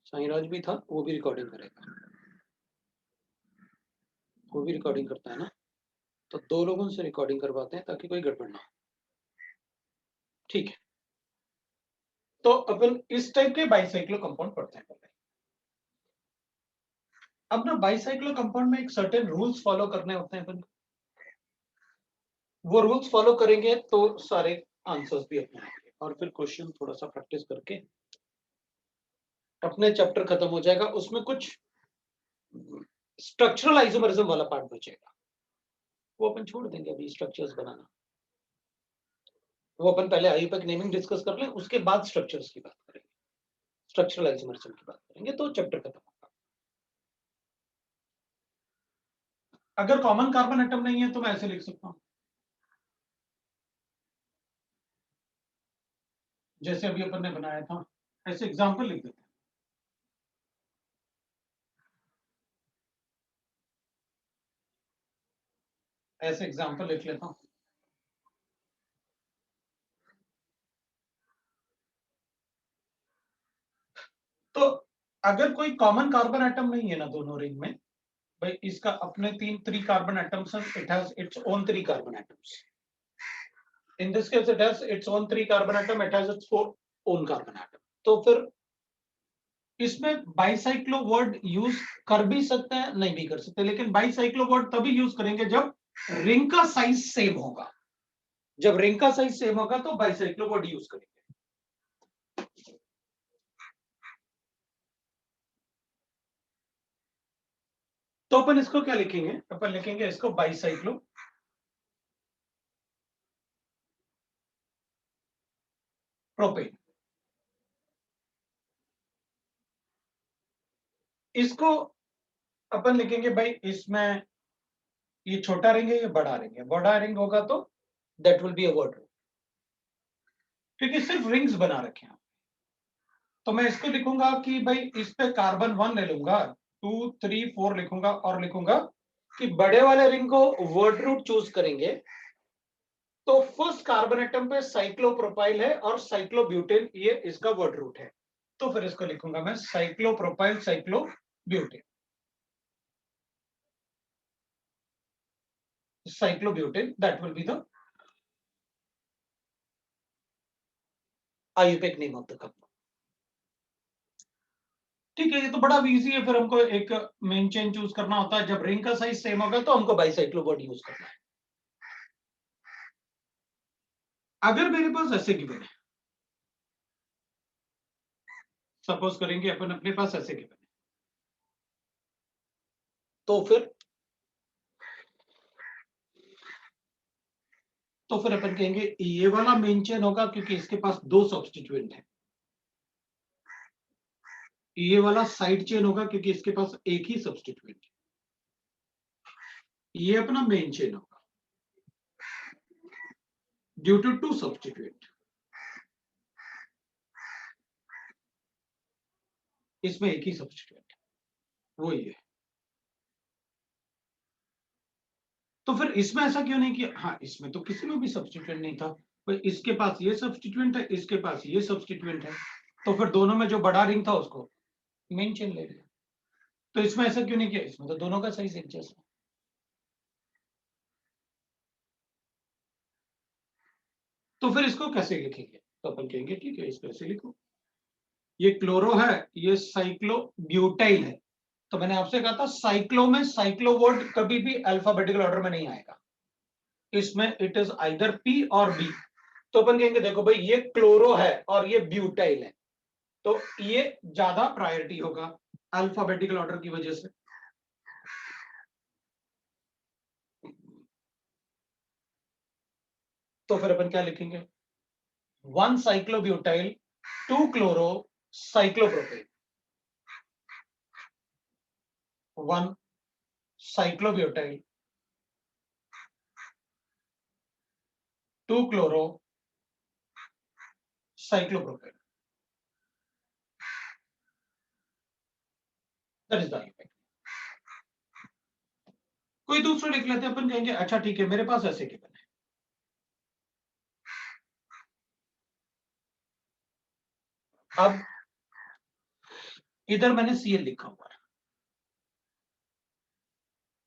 साईराज भी था, वो भी रिकॉर्डिंग करेगा, वो भी रिकॉर्डिंग करता है ना, तो 2 लोगों से रिकॉर्डिंग करवाते हैं ताकि कोई गड़बड़ ना हो। ठीक है, तो अपन इस टाइप के बाइसाइक्लो कंपाउंड पढ़ते हैं पहले। अब ना बाइसाइक्लो कंपाउंड में एक सर्टेन रूल्स फॉलो करने होते हैं अपन को, वो रूल्स फॉलो करेंगे तो सारे आंसर्स भी अपने आएंगे, और फिर क्वेश्चन थोड़ा सा प्रैक्टिस करके अपने चैप्टर खत्म हो जाएगा। उसमें कुछ स्ट्रक्चरल आइसोमरिज्म वाला पार्ट बचेगा, वो अपन छोड़ देंगे अभी स्ट्रक्चर्स बनाना, वो अपन पहले आईयूपैक नेमिंग डिस्कस कर लें, उसके बाद स्ट्रक्चर्स की बात करेंगे, स्ट्रक्चरल आइसोमरिज्म की बात करेंगे, तो चैप्टर खत्म होगा। अगर कॉमन कार्बन एटम नहीं है तो मैं ऐसे लिख सकता हूं, जैसे अभी अपन ने बनाया था, ऐसे एग्जांपल लिख देते हैं। ऐसे एग्जांपल लिख लेता हूं। तो अगर कोई कॉमन कार्बन एटम नहीं है ना दोनों रिंग में, भाई इसका अपने 3 कार्बन एटम्स हैं, it has its own 3 carbon atoms, in this case it has its own 3 carbon atom, it has its own carbon atom, तो फिर इसमें बाइसाइक्लो वर्ड यूज कर भी सकते हैं, नहीं भी कर सकते, लेकिन बाइसाइक्लो वर्ड तभी यूज करेंगे जब रिंग का साइज सेम होगा, जब रिंग का साइज सेम होगा तो बाइसाइक्लो वर्ड यूज करेंगे। तो अपन इसको क्या लिखेंगे, अपन लिखेंगे इसको बाइसाइक्लो प्रोपेन। इसको अपन लिखेंगे भाई, इसमें ये छोटा रिंग है, ये बड़ा रिंग है, बड़ा रिंग होगा तो that will be a word, क्योंकि सिर्फ रिंग्स बना रखे हैं। तो मैं इसको लिखूंगा कि भाई इस पे कार्बन 1 ले लूंगा, 2 3 4 लिखूंगा, और लिखूंगा कि बड़े वाले रिंग को वर्ड रूट चूज करेंगे, तो फर्स्ट कार्बन एटम पे साइक्लोप्रोपाइल है और साइक्लोब्यूटेन, ये इसका वर्ड रूट है, तो फिर इसको लिखूंगा मैं cyclopropyl cyclobutane, cyclobutane, that will be the IUPAC name of the compound. ठीक है, ये तो बड़ा इजी है, फिर हमको एक मेन चेन चूज करना होता है, जब रिंग का साइज सेम होगा तो हमको बाइसाइक्लो वर्ड यूज करना है। अगर मेरे पास ऐसे गिवन है, सपोज करेंगे अपन अपने पास ऐसे गिवन है, तो फिर अपन कहेंगे ये वाला मेन चेन होगा, क्योंकि इसके पास 2 सब्स्टिट्यूएंट है, ये वाला साइड चेन होगा क्योंकि इसके पास एक ही सब्स्टिट्यूएंट है, ये अपना मेन चेन होगा ड्यू टू 2 सब्स्टिट्यूएंट, इसमें एक ही सब्स्टिट्यूएंट है, वो ये है। तो फिर इसमें ऐसा क्यों नहीं किया, हाँ इसमें तो किसी में भी सब्स्टिट्यूएंट नहीं था, तो इसके पास ये सब्स्टिट्यूएंट है, इसके पास ये सब्स्टिट्यूएंट है, तो फिर दोनों में जो बड़ा रिंग था उसको मेन चेन ले लिया। तो इसमें ऐसा क्यों नहीं किया, इसमें तो दोनों का साइज एक जैसा। तो फिर इसको कैसे लिखेंगे, तो अपन कहेंगे ठीक है इसको ऐसे लिखो, ये क्लोरो है, ये साइक्लोब्यूटाइल है, तो मैंने आपसे कहा था साइक्लो में साइक्लो वर्ड कभी भी अल्फाबेटिकल ऑर्डर में नहीं आएगा, इसमें इट इज आइदर पी और बी, तो अपन कहेंगे देखो भाई ये क्लोरो है और ये ब्यूटाइल है, तो ये ज्यादा प्रायोरिटी होगा अल्फाबेटिकल ऑर्डर की वजह से। तो फिर अपन क्या लिखेंगे, 1 साइक्लोब्यूटाइल 2 chloro cyclopropane, 1 साइक्लोब्यूटाइल 2 chloro cyclopropane, that is the effect. कोई दूसरा लिख लेते हैं, अपन कहेंगे अच्छा ठीक है मेरे पास ऐसे गिवन है, अब इधर मैंने Cl लिखा हुआ है,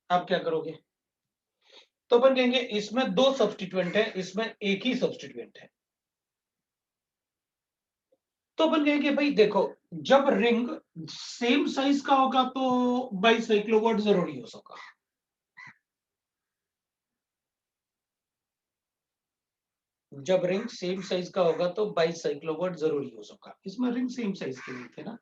आप क्या करोगे? तो अपन कहेंगे इसमें दो सब्स्टिट्यूएंट है, इसमें एक ही सब्स्टिट्यूएंट है। तो अपन कहेंगे भाई देखो, जब रिंग सेम साइज का होगा तो बाइसाइक्लोवर्ड जरूरी हो सका। जब रिंग सेम साइज का होगा तो बाइसाइक्लोवर्ड जरूरी हो सका। इसमें रिंग सेम साइज के नहीं थे ना,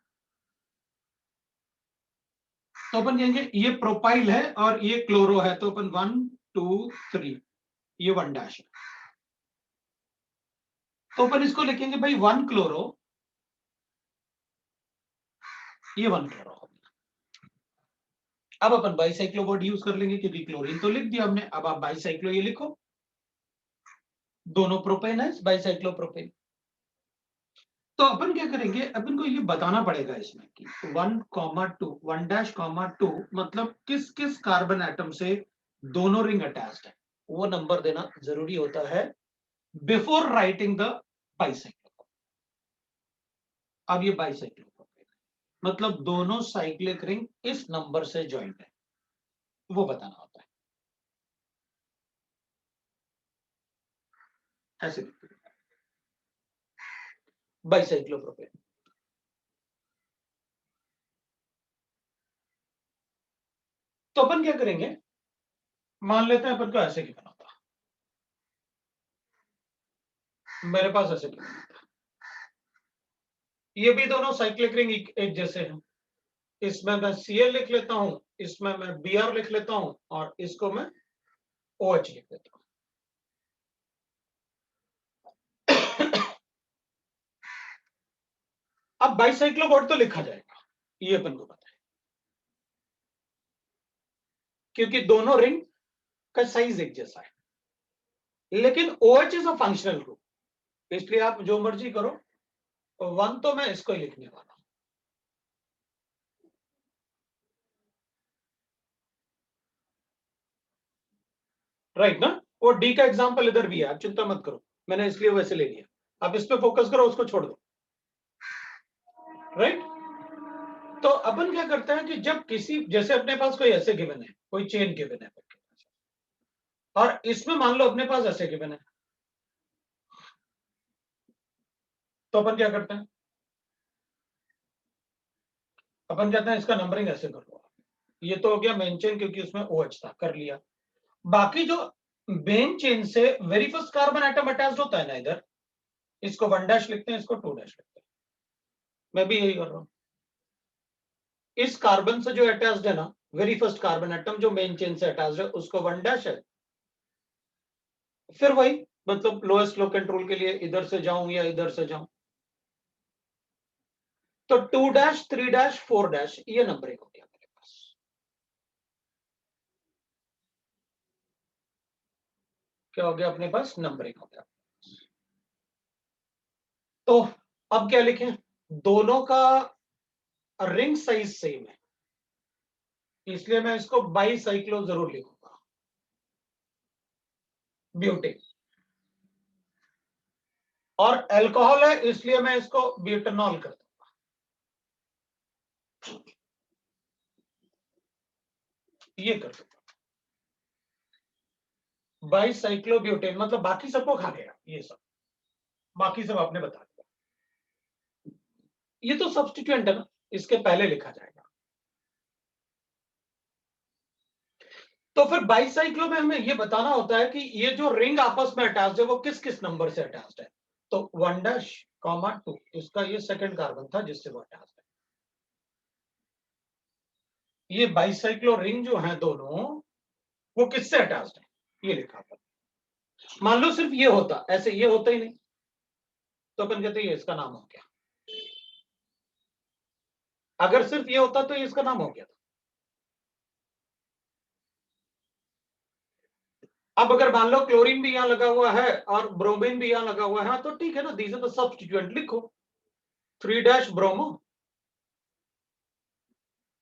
तो अपन कहेंगे ये प्रोपाइल है और ये क्लोरो है, तो अपन 1 2 3, ये 1 डैश है, तो अपन इसको लिखेंगे भाई 1 क्लोरो, ये 1 क्लोरो। अब अपन बाइसाइक्लोवर्ड यूज कर लेंगे क्योंकि क्लोरीन तो लिख दिया हमने, अब आप बाइसाइक्लो ये लिखो, दोनों प्रोपेन है, बाइसाइक्लोप्रोपेन। तो अपन क्या करेंगे, अपन को ये बताना पड़ेगा इसमें कि 1,2 1 डैश 2 मतलब किस किस कार्बन एटम से दोनों रिंग अटैच्ड है, वो नंबर देना जरूरी होता है बिफोर राइटिंग द बाइसाइक्लो। अब ये बाइसाइक्लो मतलब दोनों साइक्लिक रिंग इस नंबर से ज्वाइंट है, वो बताना होता है। ऐसे बाइसाइक्लोप्रोपेन। तो अपन क्या करेंगे, मान लेते हैं अपन को ऐसे गिवन होता, मेरे पास ऐसे गिवन होता, ये भी दोनों साइक्लिक रिंग एक जैसे हैं, इसमें मैं Cl लिख लेता हूं, इसमें मैं Br लिख लेता हूं और इसको मैं OH लिख लेता हूं। अब बाइसाइक्लोबॉट तो लिखा जाएगा, ये अपन को पता है, क्योंकि दोनों रिंग का साइज एक जैसा है, लेकिन OH is a functional group, इसलिए आप जो मर्जी करो, 1 तो मैं इसको ही लिखने वाला हूं। राइट ना, वो डी का एग्जांपल इधर भी है, आप चिंता मत करो, मैंने इसलिए वैसे ले लिया, आप इस पे फोकस करो, उसको छोड़ दो। राइट, तो अपन क्या करते हैं कि जब किसी, जैसे अपने पास कोई ऐसे गिवन है, कोई चेन गिवन है और इसमें मान लो अपने पास ऐसे गिवन है, तो अपन क्या करते हैं, अपन कहते हैं इसका नंबरिंग ऐसे कर लो। ये तो हो गया मेन चेन, क्योंकि उसमें OH था, कर लिया। बाकी जो मेन चेन से very first carbon atom attached होता है ना, इधर इसको 1 डैश लिखते हैं, इसको 2 डैश लिखते हैं, मैं भी यही कर रहा हूं। इस कार्बन से जो अटैच्ड है ना, वेरी फर्स्ट कार्बन एटम जो मेन चेन से अटैच्ड है, उसको 1 डैश है। फिर वही, मतलब लोएस्ट लो कंट्रोल के लिए इधर से जाऊं या इधर से जाऊं, तो 2 डैश 3 डैश 4 डैश, ये नंबरिंग हो गया मेरे पास। क्या हो गया अपने पास, नंबरिंग हो गया। तो अब क्या लिखें, दोनों का रिंग साइज सेम है, इसलिए मैं इसको बाईसाइक्लो जरूर लिखूंगा, ब्यूटेन। और अल्कोहल है, इसलिए मैं इसको ब्यूटेनॉल कर दूंगा, ये कर दूंगा बाईसाइक्लोब्यूटेन, मतलब बाकी सबको खा गया ये सब, बाकी सब आपने बता दिया। ये तो सब्स्टिट्यूएंट है ना, इसके पहले लिखा जाएगा। तो फिर बाईसाइक्लो में हमें ये बताना होता है कि ये जो रिंग आपस में अटैच्ड है वो किस किस नंबर से अटैच्ड है। तो 1 डैश 2, इसका ये सेकंड कार्बन था जिससे वो अटैच्ड है। ये बाईसाइक्लो रिंग जो है दोनों, वो किससे अटैच्ड है, ये लिखा था। मान लो सिर्फ ये होता, ऐसे ये होता ही नहीं, तो अपन कहते हैं इसका नाम हो गया। अगर सिर्फ ये होता तो ये इसका नाम हो गया था। अब अगर मान लो क्लोरीन भी यहां लगा हुआ है और ब्रोमीन भी यहां लगा हुआ है, तो ठीक है ना, दीज आर द सब्स्टिट्यूएंट, लिखो 3 dash bromo,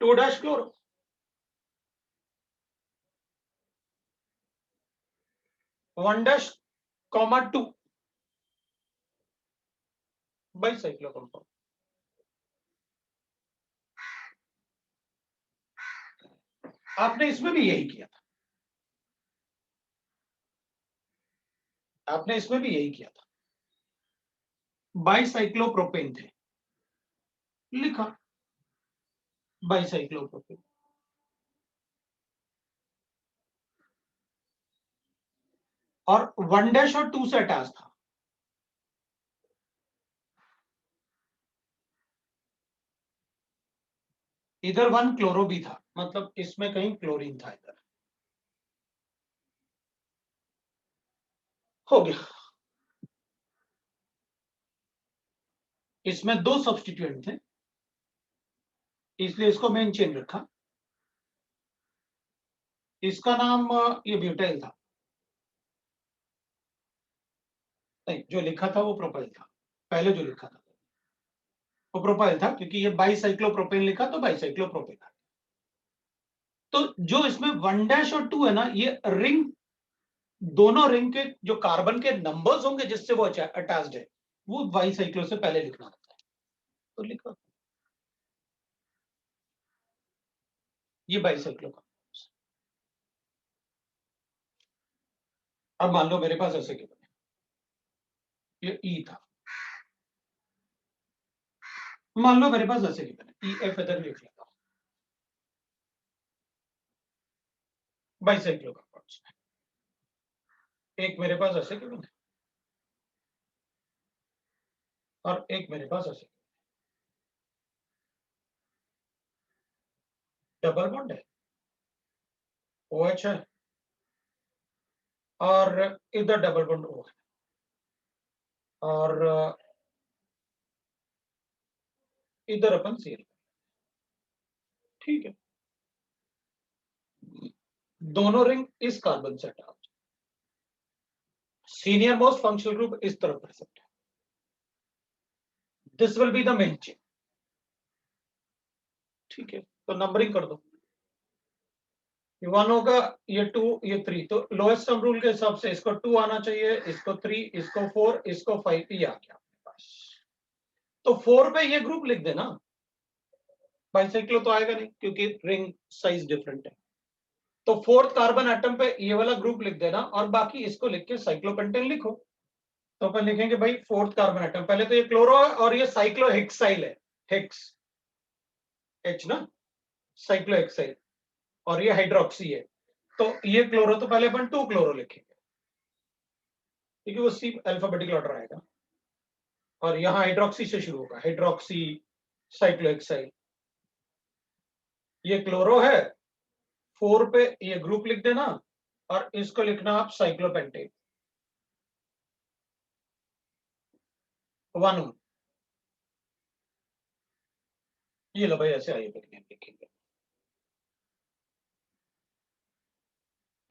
2 dash chloro, 1 dash 2 bicyclo compound. आपने इसमें भी यही किया था, आपने इसमें भी यही किया था, बाईसाइक्लोप्रोपेन थे, लिखा बाईसाइक्लोप्रोपेन। और 1' और 2 से अटैच था, इधर 1 क्लोरो भी था, मतलब इसमें कहीं क्लोरीन था इधर। हो गया। इसमें 2 सब्स्टिट्यूएंट थे, इसलिए इसको मेन चेन रखा। इसका नाम ये ब्यूटाइल था, नहीं जो लिखा था वो प्रोपाइल था, पहले जो लिखा था वो प्रोपाइल था, क्योंकि ये बाईसाइक्लोप्रोपेन लिखा तो बाईसाइक्लोप्रोपेन था। तो जो इसमें 1' और 2 है ना, ये रिंग, दोनों रिंग के जो कार्बन के नंबर्स होंगे जिससे वो अटैच्ड है, वो बाईसाइक्लो से पहले लिखना होता है, तो लिखा ये बाईसाइक्लो का। अब मान लो मेरे पास ऐसे के बने, ये ई था, मान लो मेरे पास ऐसे के बने, ई एफ इधर लिख लेता हूं, बाईसाइक्लो का parts। एक मेरे पास ऐसे के बने और एक मेरे पास ऐसे, डबल बॉन्ड है, OH है, और इधर डबल बॉन्ड O है, और इधर अपन Cl, ठीक है। दोनों रिंग इस कार्बन से attach, senior most functional group इस तरफ प्रेजेंट है, this will be the main chain, ठीक है। तो नंबरिंग कर दो, ये 1 होगा, ये 2, ये 3, तो लोएस्ट सम रूल के हिसाब से इसको 2 आना चाहिए, इसको 3, इसको 4, इसको 5, ये आ गया अपने पास। तो 4 पे ये ग्रुप लिख देना, बाइसाइक्लो तो आएगा नहीं क्योंकि रिंग साइज डिफरेंट है, तो फोर्थ कार्बन एटम पे ये वाला ग्रुप लिख देना, और बाकी इसको लिख के साइक्लोपेंटेन लिखो। तो अपन लिखेंगे भाई फोर्थ कार्बन एटम, पहले तो ये क्लोरो है और ये साइक्लोहेक्साइल है, हेक्स H ना, साइक्लोहेक्साइल, और ये हाइड्रोक्सी है, तो ये क्लोरो, तो पहले अपन 2 क्लोरो लिखेंगे, क्योंकि वो सी अल्फाबेटिकल ऑर्डर आएगा, और यहाँ हाइड्रोक्सी से शुरू होगा, हाइड्रोक्सी साइक्लोहेक्साइल, ये क्लोरो है, 4 पे ये ग्रुप लिख देना, और इसको लिखना आप साइक्लोपेंटेन 1, ये लो भाई ऐसे आइए लिखेंगे,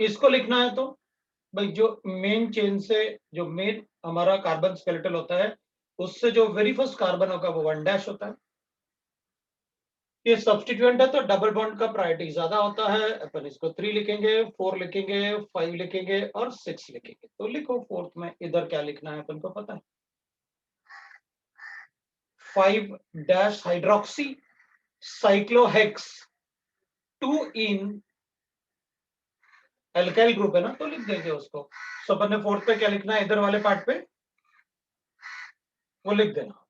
इसको लिखना है तो भाई जो मेन चेन से, जो मेन हमारा कार्बन स्केलेटल होता है, उससे जो वेरी फर्स्ट कार्बन होगा वो 1' होता है, ये सब्स्टिट्यूएंट है तो डबल बॉन्ड का प्रायोरिटी ज्यादा होता है, अपन इसको 3 लिखेंगे, 4 लिखेंगे, 5 लिखेंगे और 6 लिखेंगे। तो लिखो फोर्थ में इधर क्या लिखना है अपन को पता है, 5' हाइड्रोक्सी साइक्लोहेक्स 2 इन एल्काइल ग्रुप है ना, तो लिख देंगे उसको। तो अपन ने फोर्थ पे क्या लिखना है, इधर वाले पार्ट पे वो लिख देना,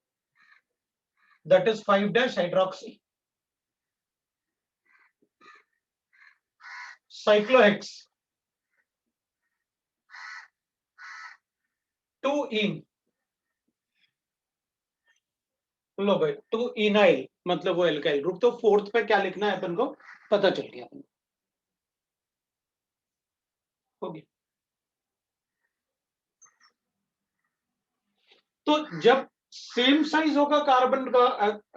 दैट इज 5' हाइड्रोक्सी साइक्लोहेक्स 2 इन, लो भाई 2 इनाइल, मतलब वो एल्काइल ग्रुप, तो फोर्थ पे क्या लिखना है अपन को पता चल गया, हो गया। तो जब सेम साइज होगा कार्बन का,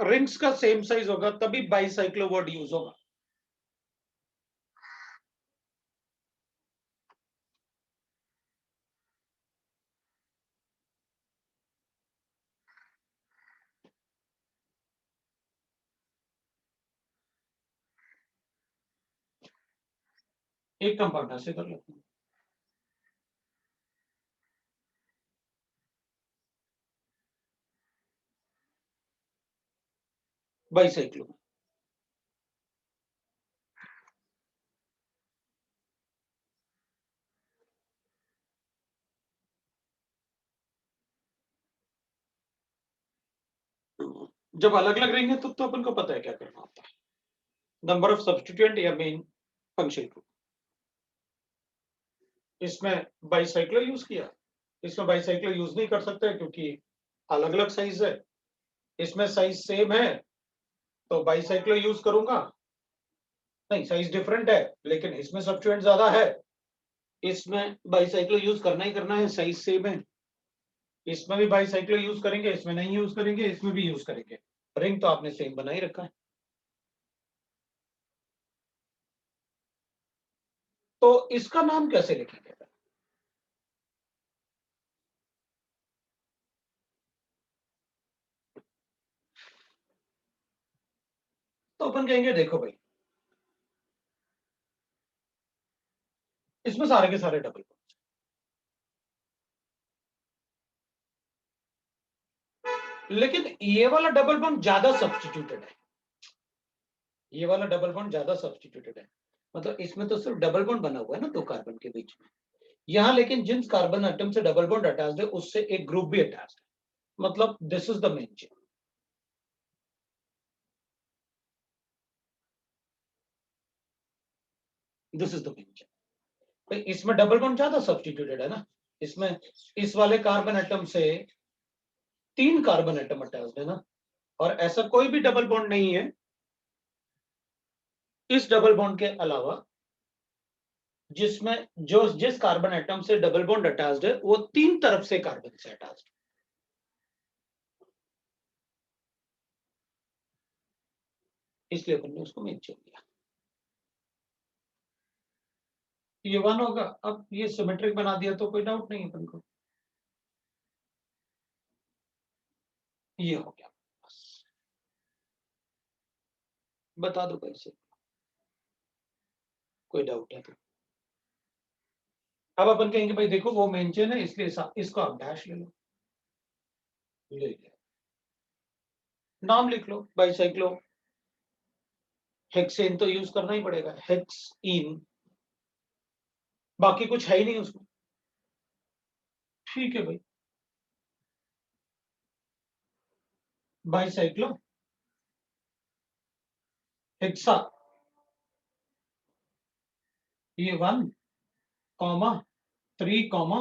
रिंग्स का सेम साइज होगा, तभी बाईसाइक्लो वर्ड यूज होगा। एक कंपाउंड ऐसे कर लेते हैं, बाईसाइक्लो, जब अलग अलग रहेंगे तो अपन को पता है क्या करना होता है, नंबर ऑफ सब्स्टिट्यूएंट या मेन फंक्शन ग्रुप। इसमें बाइसाइक्लो यूज किया, इसमें बाइसाइक्लो यूज नहीं कर सकते क्योंकि अलग अलग साइज है। इसमें साइज सेम है तो बाइसाइक्लो यूज करूंगा, नहीं साइज डिफरेंट है लेकिन इसमें सब्स्टिट्यूएंट ज्यादा है, इसमें बाइसाइक्लो यूज करना ही करना है, साइज सेम है। इसमें भी बाइसाइक्लो यूज करेंगे, इसमें नहीं यूज करेंगे, इसमें भी यूज करेंगे, रिंग तो आपने सेम बना ही रखा है। तो इसका नाम कैसे लिखेंगे? तो अपन कहेंगे देखो भाई, इसमें सारे के सारे डबल बॉन्ड, लेकिन ये वाला डबल बॉन्ड ज्यादा सब्स्टिट्यूटेड है, ये वाला डबल बॉन्ड ज्यादा सब्स्टिट्यूटेड है, मतलब इसमें तो सिर्फ डबल बॉन्ड बना हुआ है ना दो कार्बन के बीच में, यहाँ लेकिन जिन कार्बन एटम से डबल बॉन्ड अटैच्ड है उससे एक ग्रुप भी अटैच्ड है, मतलब this is the main chain. This is the main chain. इसमें डबल बॉन्ड ज्यादा सब्स्टिट्यूटेड है ना, इसमें इस वाले कार्बन एटम से 3 कार्बन एटम अटैच्ड है ना, और ऐसा कोई भी डबल बॉन्ड नहीं है इस डबल बॉन्ड के अलावा जिसमें जो जिस कार्बन एटम से डबल बॉन्ड अटैच्ड है वो 3 तरफ से कार्बन से अटैच्ड, इसलिए अपन ने उसको मेन चेन दिया। ये 1 होगा, अब ये सिमेट्रिक बना दिया तो कोई डाउट नहीं है अपन को, ये हो गया, बस बता दो कैसे, कोई डाउट है तो। अब अपन कहेंगे भाई देखो वो मेन चेन है इसलिए इसको आप डैश ले लो, ले लिया, नाम लिख लो बाइसाइक्लो हेक्सेन तो यूज करना ही पड़ेगा, हेक्सइन, बाकी कुछ है ही नहीं उसमें, ठीक है भाई, बाइसाइक्लो हेक्सा, ये 1 comma 3 comma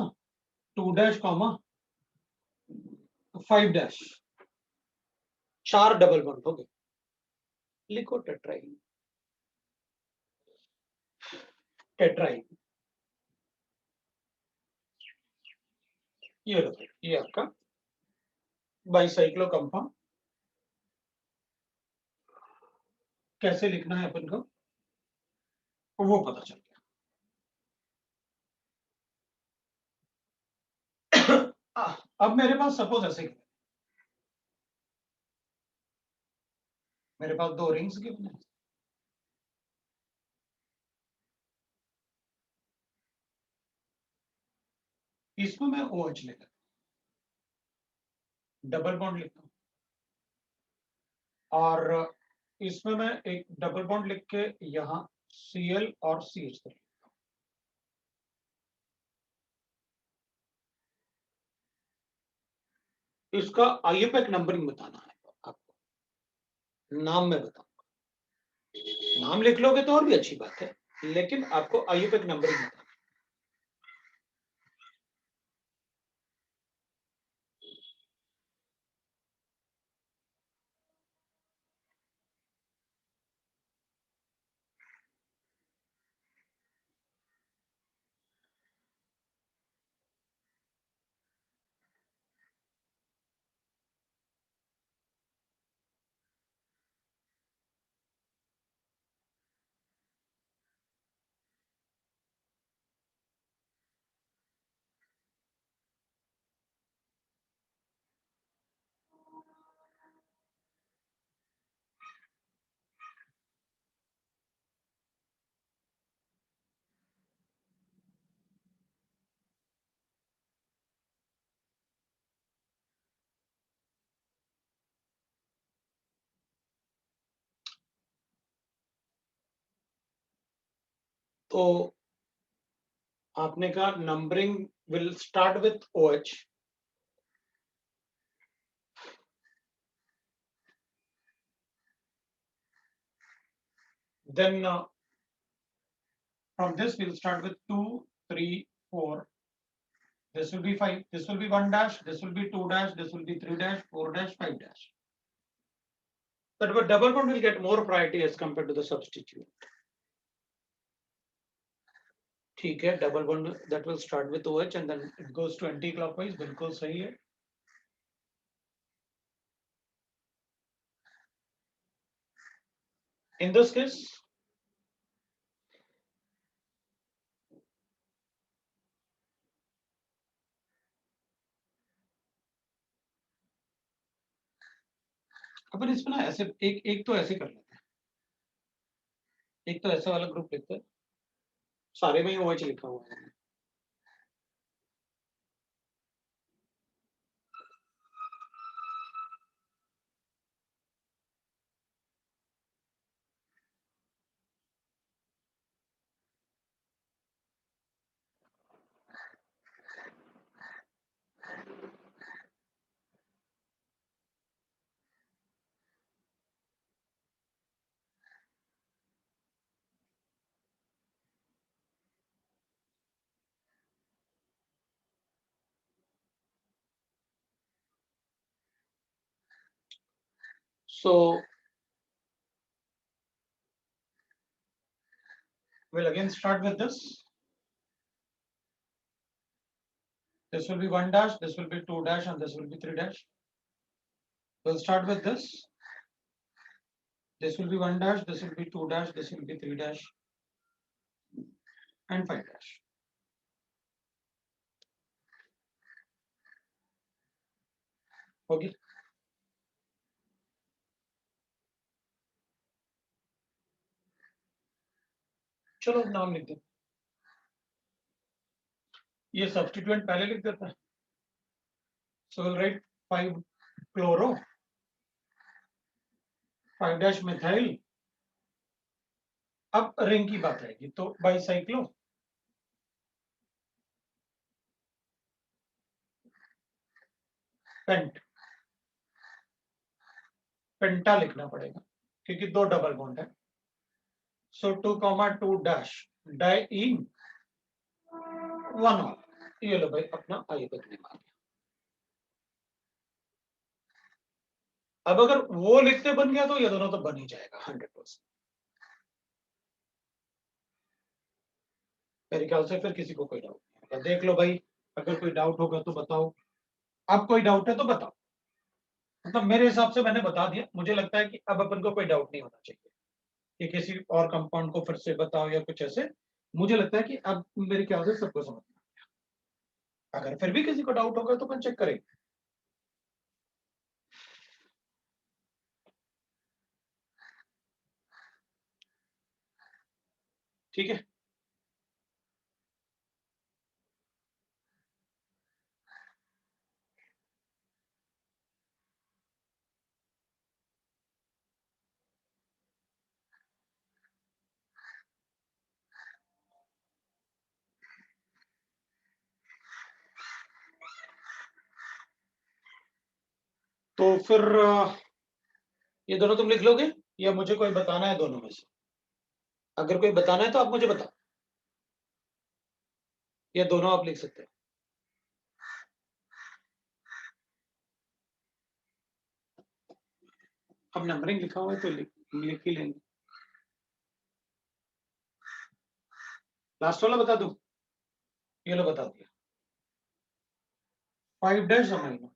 2 dash comma 5 dash, 4 double bond हो गए, लिखो टेट्राइन, टेट्राइन, ये लो, ये आपका बाइसाइक्लो कंपाउंड, कैसे लिखना है अपन को वो पता चल गया। अब मेरे पास सपोज ऐसे मेरे पास 2 रिंग्स गिवन है, इसमें मैं OH लेता डबल बॉन्ड लिखता हूँ, और इसमें मैं एक डबल बॉन्ड लिख के यहाँ Cl और CH3, इसका IUPAC नंबरिंग बताना है आपको, नाम में बताऊंगा, नाम लिख लोगे तो और भी अच्छी बात है, लेकिन आपको IUPAC नंबरिंग बताना। तो आपने कहा numbering will start with OH, Then from this we'll start with 2, 3, 4. This will be 5. This will be 1 dash. This will be 2 dash. This will be 3 dash, 4 dash, 5 dash. But double bond will get more priority as compared to the substituent. ठीक है, double bond that will start with OH and then it goes to anti-clockwise. बिल्कुल सही है. In this case, अपन इसमें ना ऐसे एक तो ऐसे कर लेते हैं. एक तो ऐसा वाला ग्रुप लिखते हैं. सारे में ही OH लिखा हुआ है. So we'll again start with this. This will be 1 dash, this will be 2 dash, and this will be 3 dash. We'll start with this. This will be 1 dash, this will be 2 dash, this will be 3 dash, and 5 dash. Okay. चलो नाम लिख दो. ये substituent पहले लिख देता है. So we'll write 5 chloro, 5 dash methyl. अब रिंग की बात आएगी तो बाइसाइक्लो. पेंट. पेंटा लिखना पड़ेगा क्योंकि 2 डबल बॉन्ड है. So 2, 2 diene 1 all. ये लो भाई अपना आयतन निकाल लिया. अब अगर वो लिखते बन गया तो ये दोनों तो बन ही जाएगा 100%. मेरे ख्याल से फिर किसी को कोई डाउट नहीं होगा. देख लो भाई, अगर कोई डाउट होगा तो बताओ. अब कोई डाउट है तो बताओ. मतलब मेरे हिसाब से मैंने बता दिया. मुझे लगता है कि अब अपन को कोई डाउट नहीं होना चाहिए कि किसी और कंपाउंड को फिर से बताओ या कुछ ऐसे. मुझे लगता है कि अब मेरे ख्याल से सबको समझ में आ गया. अगर फिर भी किसी को डाउट होगा तो अपन चेक करेंगे. ठीक है. तो फिर ये दोनों तुम लिख लोगे या मुझे कोई बताना है दोनों में से? अगर कोई बताना है तो आप मुझे बताओ, या दोनों आप लिख सकते हैं. अब नंबरिंग लिखा हुआ है तो लिख ही लेंगे. लास्ट वाला बता दूं? ये लो बता दिया. 5 डैश अमाइनो.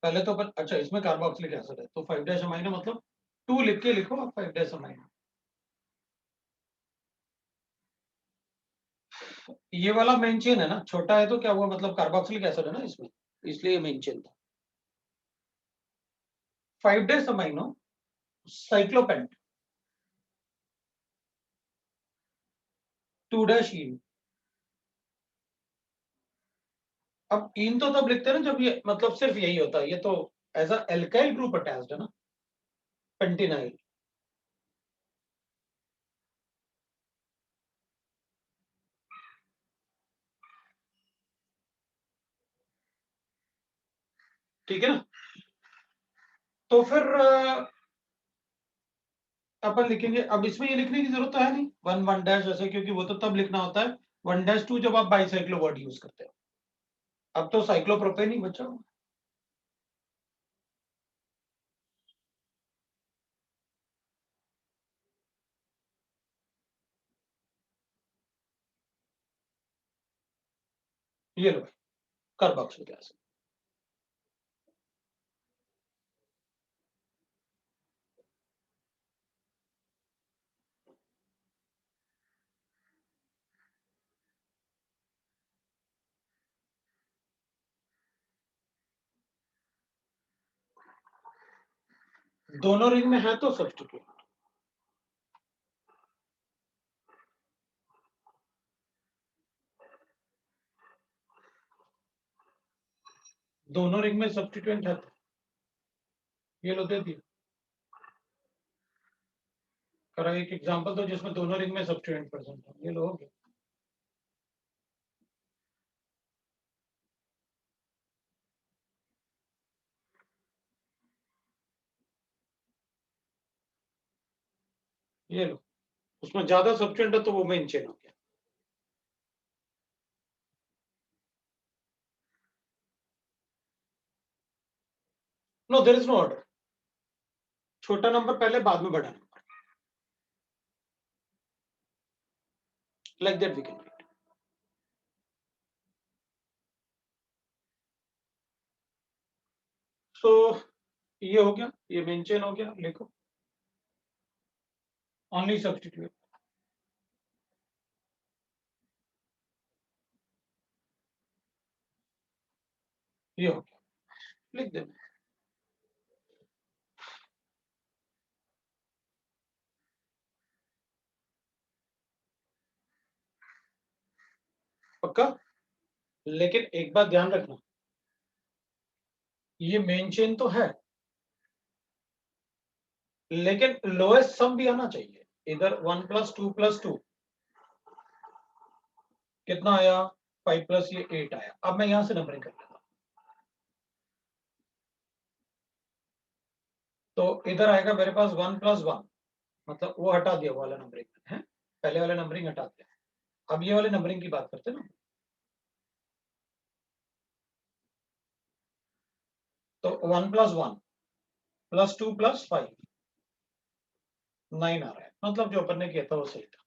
पहले तो अपन, अच्छा इसमें कार्बोक्सिलिक एसिड है तो 5 डैश अमाइनो मतलब 2 लिख के लिखो आप. 5 डैश अमाइनो. ये वाला मेन चेन है ना, छोटा है तो क्या हुआ, मतलब कार्बोक्सिलिक एसिड है ना इसमें, इसलिए मेन चेन था. 5 डैश अमाइनो साइक्लोपेंट 2 डैश इन. अब इन तो तब लिखते हैं ना जब ये मतलब सिर्फ यही होता है. ये तो as a alkyl group attached है ना, पेंटिनाइल. ठीक है ना. तो फिर अपन लिखेंगे, अब इसमें ये लिखने की जरूरत तो है नहीं 1 डैश ऐसे, क्योंकि वो तो तब लिखना होता है 1-2 जब आप बाईसाइक्लो वर्ड यूज करते हो। अब तो साइक्लोप्रोपेन ही बचा हुआ। ये लो भाई, कार्बोक्सिलिक एसिड। दोनों रिंग में है तो सब्स्टिट्यूट। दोनों रिंग में सब्स्टिट्यूएंट है तो ये लो दे दिया। करा एक एग्जांपल दो जिसमें दोनों रिंग में सब्स्टिट्यूएंट प्रेजेंट हो, ये लो हो गया। ये लो, उसमें ज्यादा सब्स्टिट्यूएंट है तो वो मेन चेन हो गया। No there is no order, छोटा नंबर पहले बाद में बड़ा number, like that we can write. So ये हो गया, ये मेन चेन हो गया, लिखो ओनली सब्स्टिट्यूट। ये हो गया, लिख देना। पक्का, लेकिन एक बात ध्यान रखना, ये मेन चेन तो है लेकिन लोएस्ट सम भी आना चाहिए। इधर 1+2+2 कितना आया, 5 प्लस ये 8 आया। अब मैं यहां से नंबरिंग कर लेता हूं, तो इधर आएगा मेरे पास 1+1, मतलब वो हटा दिया, वो वाला नंबरिंग है, पहले वाला नंबरिंग हटा दिया। अब ये वाले नंबरिंग की बात करते हैं ना, तो 1+1+2+5 9 आ रहा है, मतलब जो अपन ने किया था वो सही था।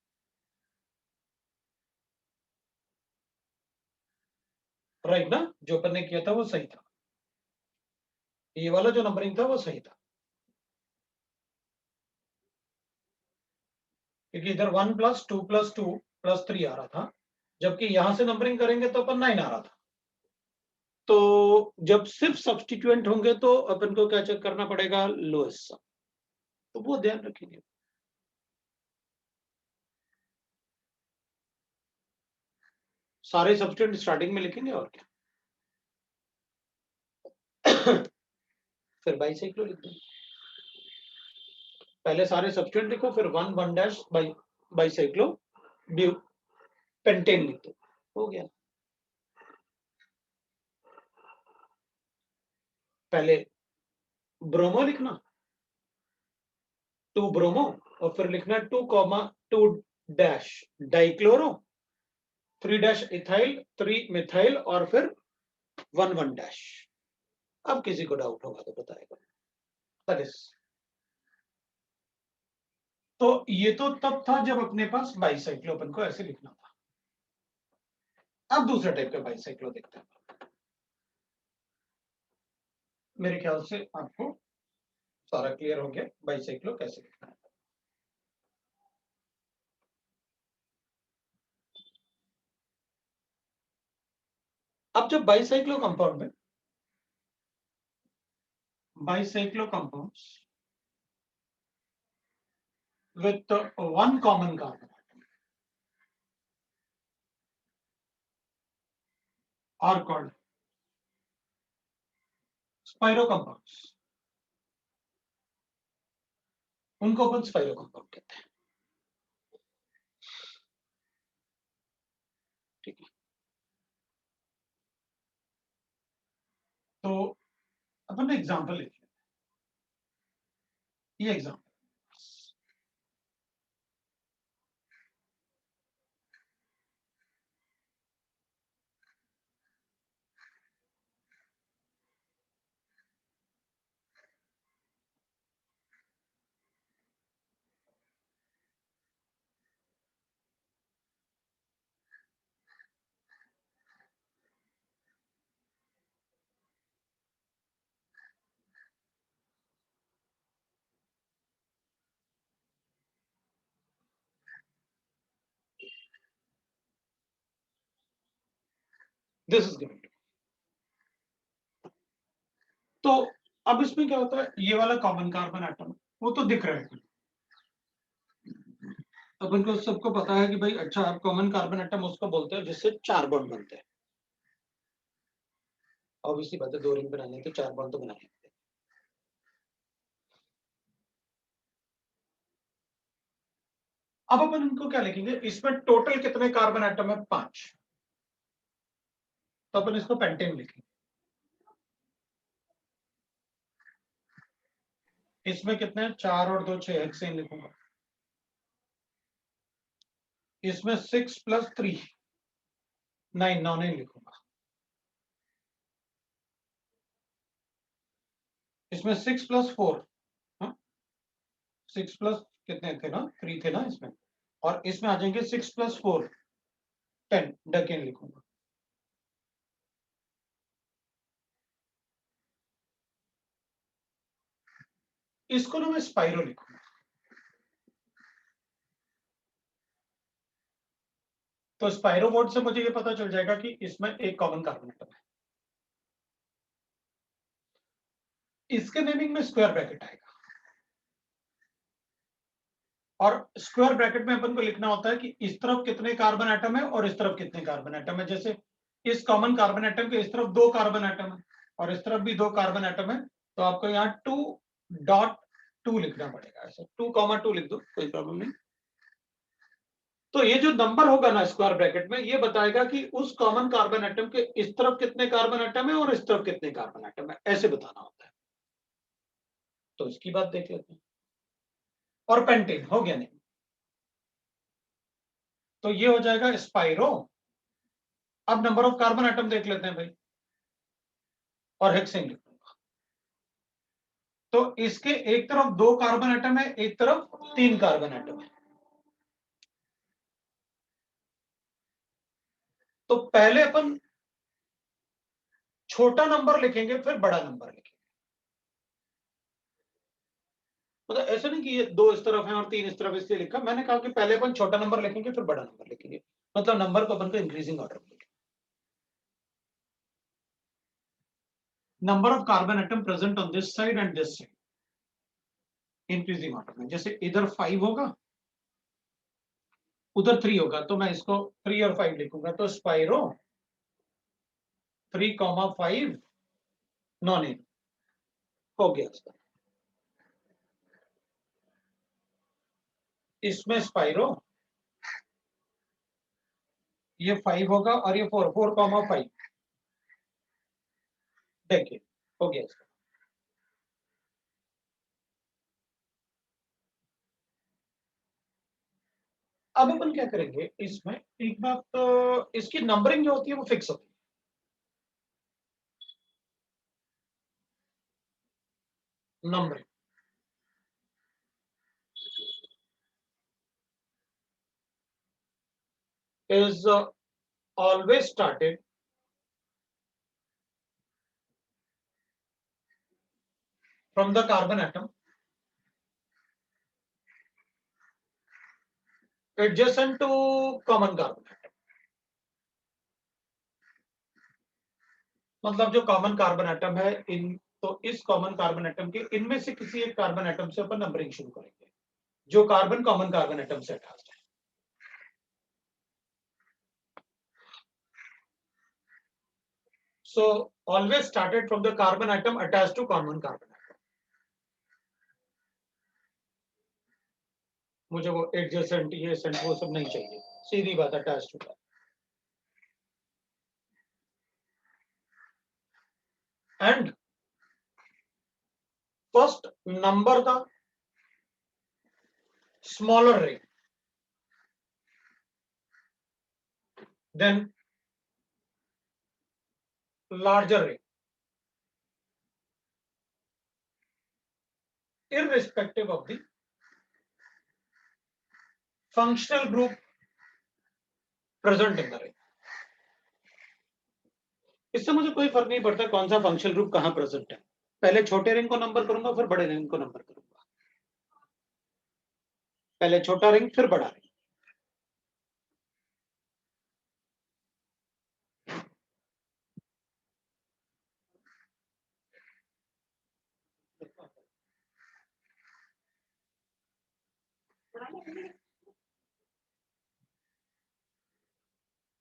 राइट ना, जो अपन ने किया था वो सही था, ये वाला जो नंबरिंग था वो सही था, क्योंकि इधर 1+2+2+3 आ रहा था, जबकि यहां से नंबरिंग करेंगे तो अपन 9 आ रहा था। तो जब सिर्फ सब्स्टिट्यूएंट होंगे तो अपन को क्या चेक करना पड़ेगा, लोएस्ट सम, तो वो ध्यान रखेंगे। सारे सब्स्टिट्यूएंट स्टार्टिंग में लिखेंगे और क्या फिर बाईसाइक्लो लिख देंगे, पहले सारे सब्स्टिट्यूएंट लिखो, फिर 1 डैश बाईसाइक्लो पेंटेन लिख दो, हो गया। पहले ब्रोमो लिखना, 2 ब्रोमो, और फिर लिखना 2, 2 डाइक्लोरो, 3 इथाइल, 3 मिथाइल, और फिर 1 डैश। अब किसी को डाउट होगा तो बताएगा। दैट इज, तो ये तो तब था जब अपने पास बाईसाइक्लो अपन को ऐसे लिखना था। अब दूसरे टाइप का बाईसाइक्लो देखते हैं। मेरे ख्याल से आपको सारा क्लियर हो गया बाईसाइक्लो कैसे लिखना है। अब जब bicyclo compounds with 1 common carbon are called spiro compounds, उनको अपन स्पाइरो कंपाउंड कहते हैं। ठीक है, तो अपन ने एग्जांपल लिखे, ये एग्जाम्पल। This is given. तो अब इसमें क्या होता है, ये वाला कॉमन कार्बन एटम वो तो दिख रहा है, अपन को सबको पता है कि भाई अच्छा कॉमन कार्बन एटम उसको बोलते हैं जिससे 4 बॉन्ड बनते हैं। ऑब्वियसली बात है, 2 रिंग बनाने तो 4 बॉन्ड तो बनाने हैं। अब अपन इनको क्या लिखेंगे, इसमें टोटल कितने कार्बन एटम है, 5। तो अपन इसको पेंटेन लिखेंगे। इसमें कितने हैं, 4 और 2 6, हेक्सेन लिखूंगा। इसमें 6 + 3 9, नॉन लिखूंगा। इसमें 6 + 4, 6 प्लस कितने थे ना, 3 थे ना इसमें, और इसमें आ जाएंगे 6 + 4 10, डकेन लिखूंगा। इसको ना मैं स्पाइरो लिखूंगा। तो स्पाइरो वर्ड से मुझे ये पता चल जाएगा कि इसमें एक कॉमन कार्बन एटम है। इसके नेमिंग में स्क्वायर ब्रैकेट आएगा, और स्क्वायर ब्रैकेट में अपन को लिखना होता है कि इस तरफ कितने कार्बन एटम है और इस तरफ कितने कार्बन एटम है। जैसे इस कॉमन कार्बन एटम के इस तरफ 2 कार्बन एटम है और इस तरफ भी 2 कार्बन एटम है, तो आपको यहाँ 2.2 लिखना पड़ेगा। ऐसे 2,2 लिख दो, कोई प्रॉब्लम नहीं। तो ये जो नंबर होगा ना स्क्वायर ब्रैकेट में, ये बताएगा कि उस कॉमन कार्बन एटम के इस तरफ कितने कार्बन एटम है और इस तरफ कितने कार्बन एटम है, ऐसे बताना होता है। तो इसकी बात देख लेते हैं। और पेंटेन हो गया नहीं, तो ये हो जाएगा स्पाइरो। अब नंबर ऑफ कार्बन एटम देख लेते हैं भाई, और हेक्सेन लिखूंगा। तो इसके एक तरफ 2 कार्बन एटम है, एक तरफ 3 कार्बन एटम है। तो पहले अपन छोटा नंबर लिखेंगे, फिर बड़ा नंबर लिखेंगे। मतलब ऐसा नहीं कि ये 2 इस तरफ है और 3 इस तरफ, इसलिए लिखा। मैंने कहा कि पहले अपन छोटा नंबर लिखेंगे फिर बड़ा नंबर लिखेंगे, मतलब नंबर को अपन को इंक्रीजिंग ऑर्डर में लिखेंगे। Number of carbon atom present on this side and this side, increasing order में। जैसे इधर 5 होगा, उधर 3 होगा, तो मैं इसको 3 और 5 लिखूंगा। तो स्पाइरो 3,5 नॉन इन हो गया इसका। इसमें स्पाइरो ये 5 होगा और ये 4,5 देखिए हो गया इसका। अब अपन क्या करेंगे इसमें, एक बात तो इसकी नंबरिंग जो होती है वो फिक्स होती है। Numbering is always started from the carbon atom adjacent to common carbon atom। मतलब जो कॉमन कार्बन एटम है इन, तो इस कॉमन कार्बन एटम के इनमें से किसी एक कार्बन एटम से अपन नंबरिंग शुरू करेंगे जो कार्बन कॉमन कार्बन एटम से अटैच्ड है। So always started from the carbon atom attached to common carbon atom। मुझे वो एडजेसेंट ये सेंट वो सब नहीं चाहिए, सीधी बात attached to. And first number the smaller ring, then larger ring, irrespective of the functional group present in the ring. इससे मुझे कोई फर्क नहीं पड़ता कौन सा फंक्शनल ग्रुप कहां प्रेजेंट है, पहले छोटे रिंग को नंबर करूंगा फिर बड़े रिंग को नंबर करूंगा, पहले छोटा रिंग फिर बड़ा रिंग।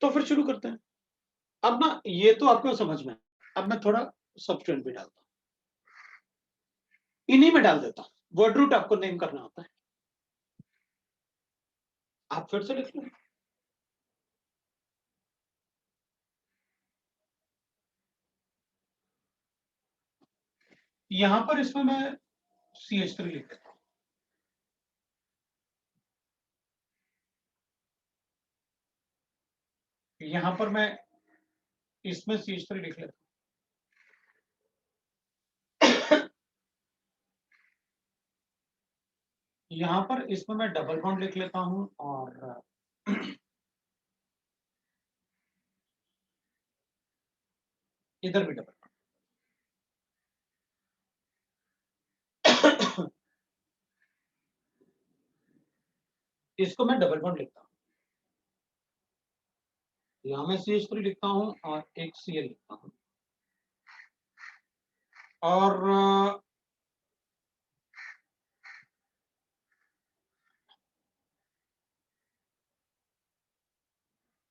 तो फिर शुरू करते हैं। अब ना ये तो आपको समझ में, अब मैं थोड़ा सब्स्टिट्यूएंट भी डालता हूं, इन्हीं में डाल देता हूं। वर्ड रूट आपको नेम करना होता है, आप फिर से लिख लो। यहां पर इसमें मैं CH3 लिख देता हूं, यहां पर मैं इसमें CH3 लिख लेता हूं, यहां पर इसमें मैं डबल बॉन्ड लिख लेता हूं और इधर भी डबल बॉन्ड। इसको मैं डबल बॉन्ड लिखता हूं, यहां मैं CH3 लिखता हूं और एक Cl लिखता हूं और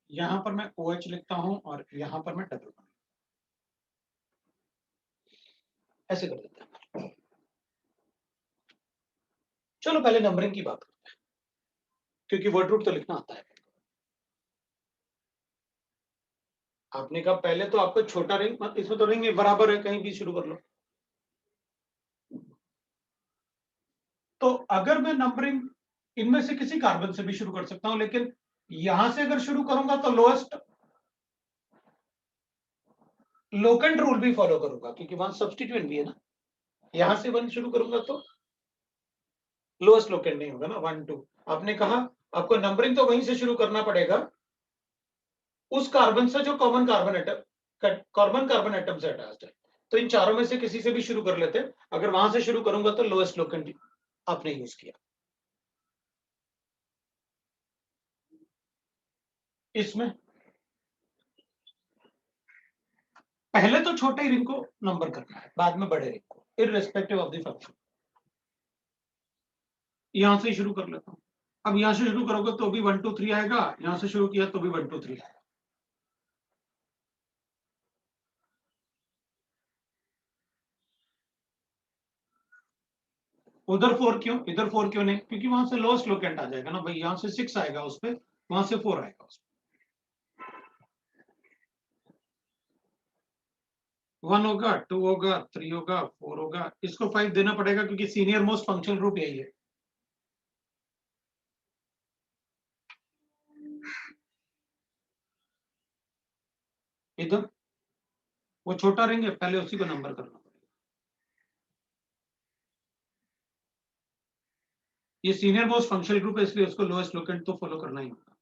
यहां पर मैं OH लिखता हूं और यहां पर मैं डबल बॉन्ड, ऐसे कर देते हैं। चलो पहले नंबरिंग की बात करते हैं, क्योंकि वर्ड रूट तो लिखना आता है। आपने कहा पहले तो आपको छोटा रिंग, इसमें तो रिंग बराबर है, कहीं भी शुरू कर लो। तो अगर मैं नंबरिंग इनमें से किसी कार्बन से भी शुरू कर सकता हूं, लेकिन यहां से अगर शुरू करूंगा तो लोएस्ट लोकेंट रूल भी फॉलो करूंगा, क्योंकि वहां सब्स्टिट्यूएंट भी है ना। यहां से 1 शुरू करूंगा तो लोएस्ट लोकेंट नहीं होगा ना, 1 2। आपने कहा आपको नंबरिंग तो वहीं से शुरू करना पड़ेगा उस कार्बन से जो कॉमन कार्बन एटम से अटैच्ड है। तो इन चारों में से किसी से भी शुरू कर लेते हैं, अगर वहां से शुरू करूंगा तो लोएस्ट लोकेंट आपने यूज किया। इसमें पहले तो छोटे रिंग को नंबर करना है, बाद में बड़े रिंग को, इररिस्पेक्टिव ऑफ द फंक्शन। यहां से शुरू कर लेता हूं। अब यहां से शुरू करोगे तो भी 1 2 3 आएगा, यहां से शुरू किया तो भी 1 2 3 आएगा। उधर 4 क्यों, इधर 4 क्यों नहीं? क्योंकि वहां से लोएस्ट लोकेंट आ जाएगा ना भाई, यहां से 6 आएगा उस पे, वहां से 4 आएगा उस पे। 1 होगा, 2 होगा, 3 होगा, 4 होगा, इसको 5 देना पड़ेगा क्योंकि सीनियर मोस्ट फंक्शनल ग्रुप यही है। इधर वो छोटा रिंग है, पहले उसी को नंबर करना पड़ेगा। ये सीनियर मोस्ट फंक्शनल ग्रुप है, इसलिए उसको लोएस्ट लोकेंट तो फॉलो करना ही होगा।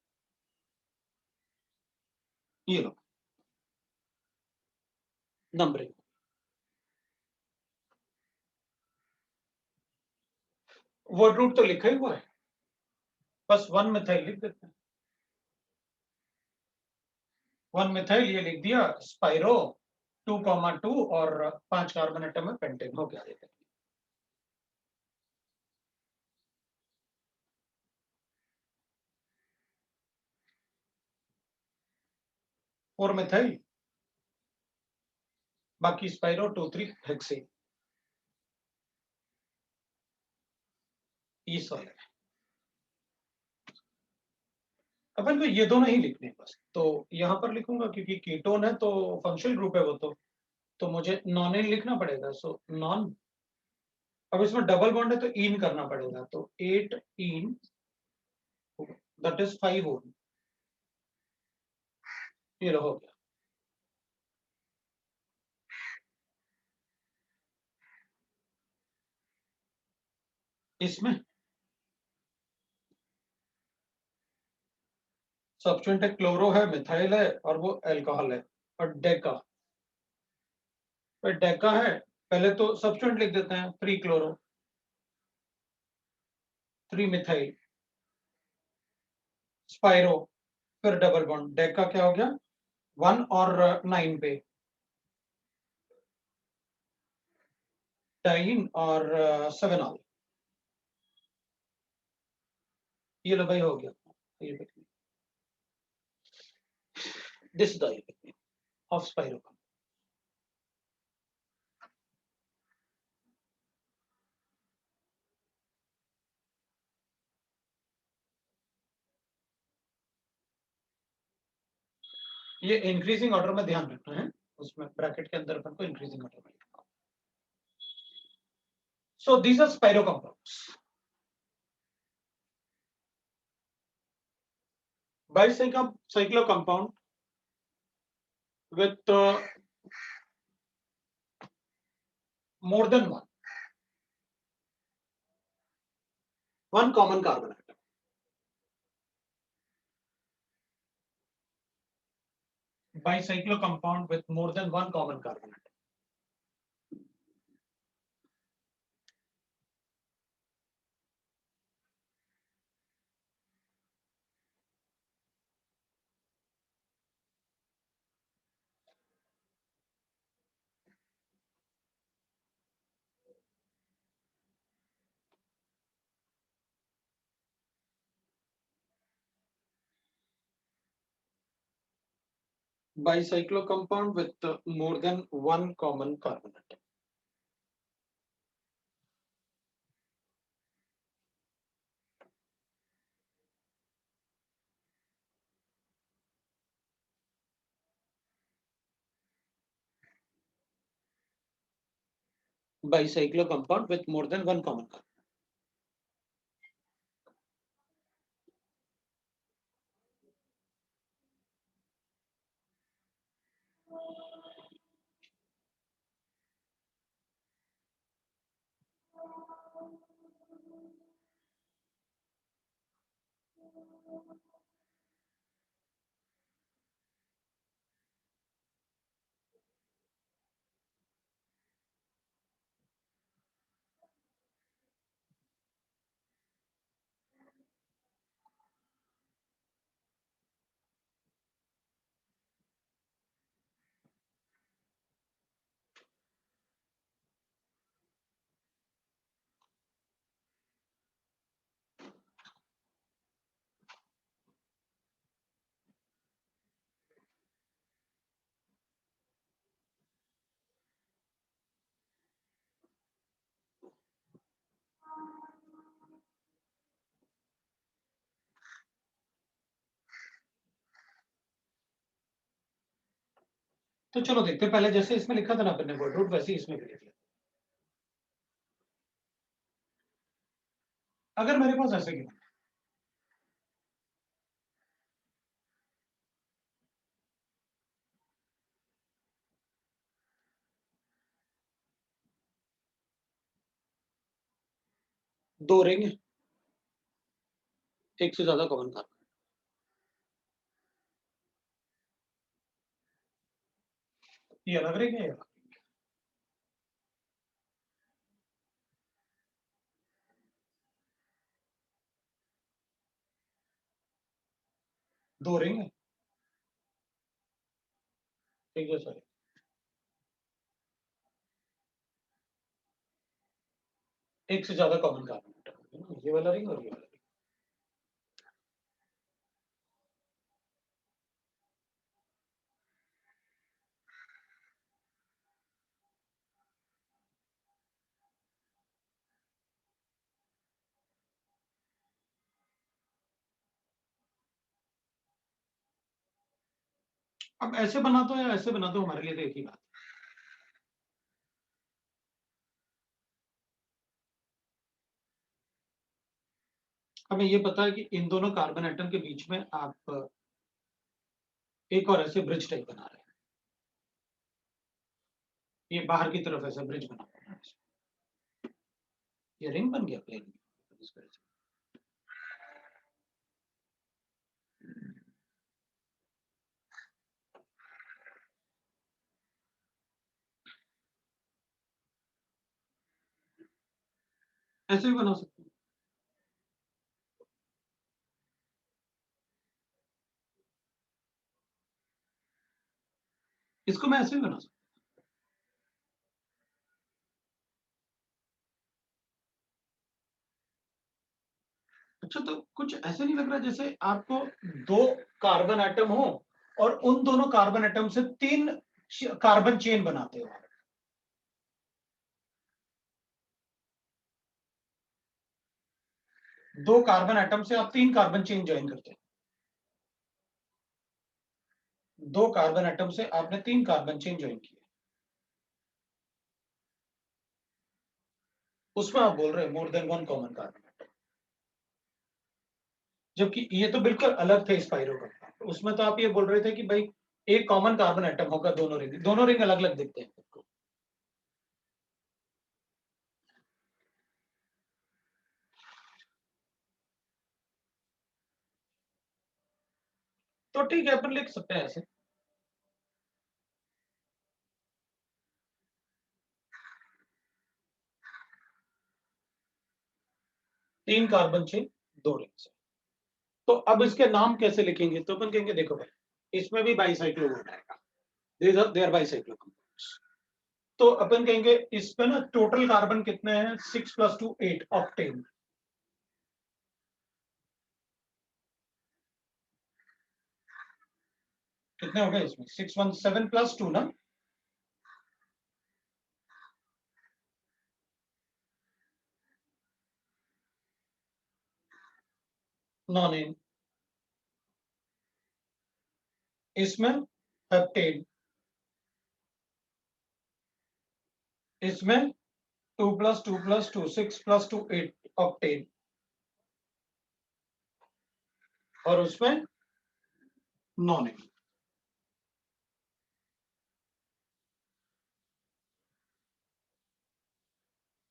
ये लो नंबरिंग, वर्ड रूट तो लिखा ही हुआ है, बस 1 मिथाइल लिख देते हैं। 1 मिथाइल ये लिख दिया, स्पाइरो 2,2 और 5 कार्बन एटम में पेंटेन हो गया। देते 4 मिथाइल, बाकी स्पाइरो 2 3 हेक्सेन, ये सॉल्व है। अपन को ये दोनों ही लिखने हैं बस, तो यहां पर लिखूंगा क्योंकि कीटोन है तो फंक्शनल ग्रुप है वो, तो मुझे नॉन लिखना पड़ेगा। सो नॉन अब इसमें डबल बॉन्ड है तो इन करना पड़ेगा, तो 8 इन दैट इज 5 ओम, ये लो हो गया। इसमें सब्स्टिट्यूएंट है, क्लोरो है, मिथाइल है और वो अल्कोहल है और डेका, फिर डेका है, पहले तो सब्स्टिट्यूएंट लिख देते हैं, 3 क्लोरो 3 मिथाइल स्पाइरो, फिर डबल बॉन्ड, डेका क्या हो गया 1 और 9 पे डाइन और 7 आ गया, ये लो भाई हो गया, ये दिस द ऑफ स्पाइरो। ये इंक्रीजिंग ऑर्डर में ध्यान रखना है, उसमें ब्रैकेट के अंदर अपन को इंक्रीजिंग ऑर्डर में लिखना। So these are spiro compounds. Bicyclo compound with more than one common carbon atom. Bicyclo compound with more than one common carbon atom. Bicyclo compound with more than one common carbon atom. Bicyclo compound with more than one common carbon. तो चलो देखते हैं, पहले जैसे इसमें लिखा था ना अपने वर्ड रूट, वैसे ही इसमें भी लिख लिया। अगर मेरे पास ऐसे की 2 रिंग, एक से ज्यादा कॉमन कार्बन, ये अलग रिंग है, 2 रिंग है, ठीक है सर, एक से ज्यादा कॉमन कार्बन, ये वाला रिंग और ये वाला रिंग। अब ऐसे बना दो या ऐसे बना दो, हमारे लिए तो एक ही बात। हमें ये पता है कि इन दोनों कार्बन एटम के बीच में आप एक और ऐसे ब्रिज टाइप बना रहे हैं, ये बाहर की तरफ ऐसा ब्रिज बना रहे हैं, ये रिंग बन गया प्लेन इस वजह से। ऐसे भी बना सकते हैं, इसको मैं ऐसे भी बना सकता हूँ। अच्छा, तो कुछ ऐसे नहीं लग रहा जैसे आपको दो कार्बन एटम हो और उन दोनों कार्बन एटम से 3 कार्बन चेन बनाते हो। दो कार्बन एटम से आप 3 कार्बन चेन ज्वाइन करते हैं, दो कार्बन एटम से आपने 3 कार्बन चेन ज्वाइन किए, उसमें आप बोल रहे हैं more than one common carbon atom, जबकि ये तो बिल्कुल अलग थे स्पाइरो का। उसमें तो आप ये बोल रहे थे कि भाई एक कॉमन कार्बन एटम होगा, दोनों रिंग अलग अलग दिखते हैं। तो ठीक है, अपन लिख सकते हैं ऐसे, तीन कार्बन चेन, दो रिंग से। तो अब इसके नाम कैसे लिखेंगे? तो अपन कहेंगे देखो भाई, इसमें भी बाईसाइक्लो बोर्ड आएगा, दे आर बाईसाइक्लो कंपाउंड्स। तो अपन कहेंगे इसमें ना टोटल कार्बन कितने हैं? 6 + 2 8 ऑक्टेन। कितने हो गए इसमें? 6 1 7 + 2 ना, नॉन, इसमें हेप्टेन, इसमें 2 + 2 + 2 6 + 2 8 ऑक्टेन, और उसमें नॉन।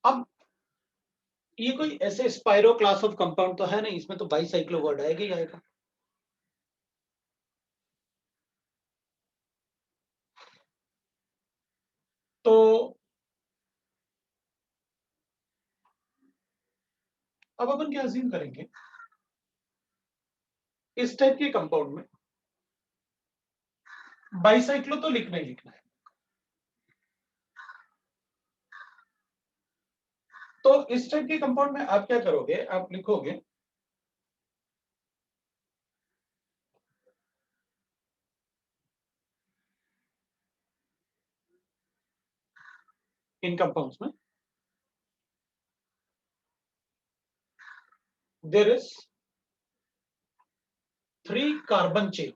अब ये कोई ऐसे स्पाइरो क्लास ऑफ कंपाउंड तो है नहीं, इसमें तो बाईसाइक्लो वर्ड आएगा ही आएगा। तो अब अपन क्या अज्यूम करेंगे, इस टाइप के कंपाउंड में बाईसाइक्लो तो लिखना ही लिखना है। तो इस टाइप के कंपाउंड में आप क्या करोगे, आप लिखोगे इन कंपाउंड्स में there is 3 carbon chain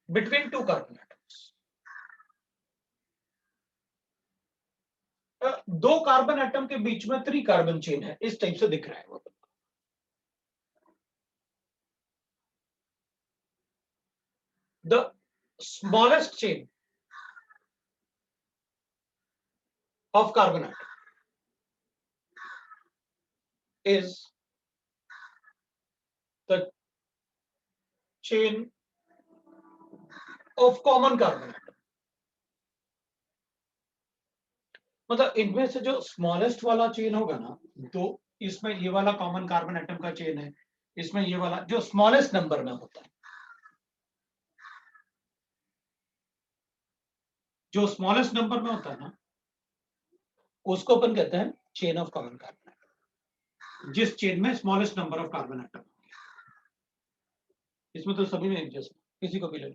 between 2 carbon atoms. 2 carbon atom के बीच में 3 कार्बन चेन है, इस टाइप से दिख रहा है वो। The smallest chain of carbon atom is the chain of common carbon atom। मतलब इनमें से जो स्मॉलेस्ट वाला चेन होगा ना, तो इसमें ये वाला कॉमन कार्बन एटम का चेन है, इसमें ये वाला जो स्मॉलेस्ट नंबर में होता है, जो स्मॉलेस्ट नंबर में होता है ना, उसको अपन कहते हैं chain of common carbon atom. जिस चेन में smallest number of carbon atom, इसमें तो सभी में एक जैसा, किसी को भी ले लो।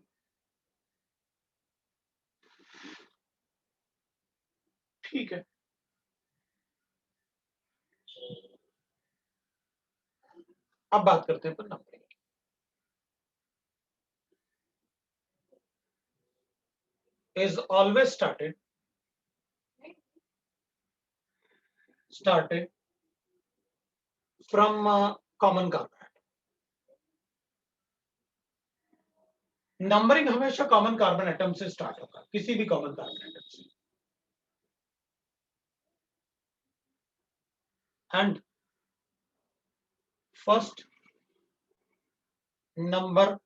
ठीक है, अब बात करते हैं अपन numbering. is always started from common carbon atom. Numbering हमेशा कॉमन कार्बन एटम से स्टार्ट होगा, किसी भी कॉमन कार्बन एटम से। And first number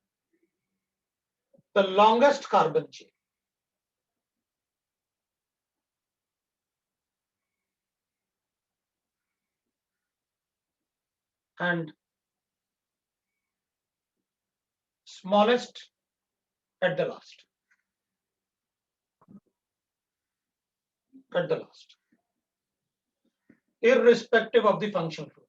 the longest carbon chain, and smallest at the last. At the last, irrespective of the functional group.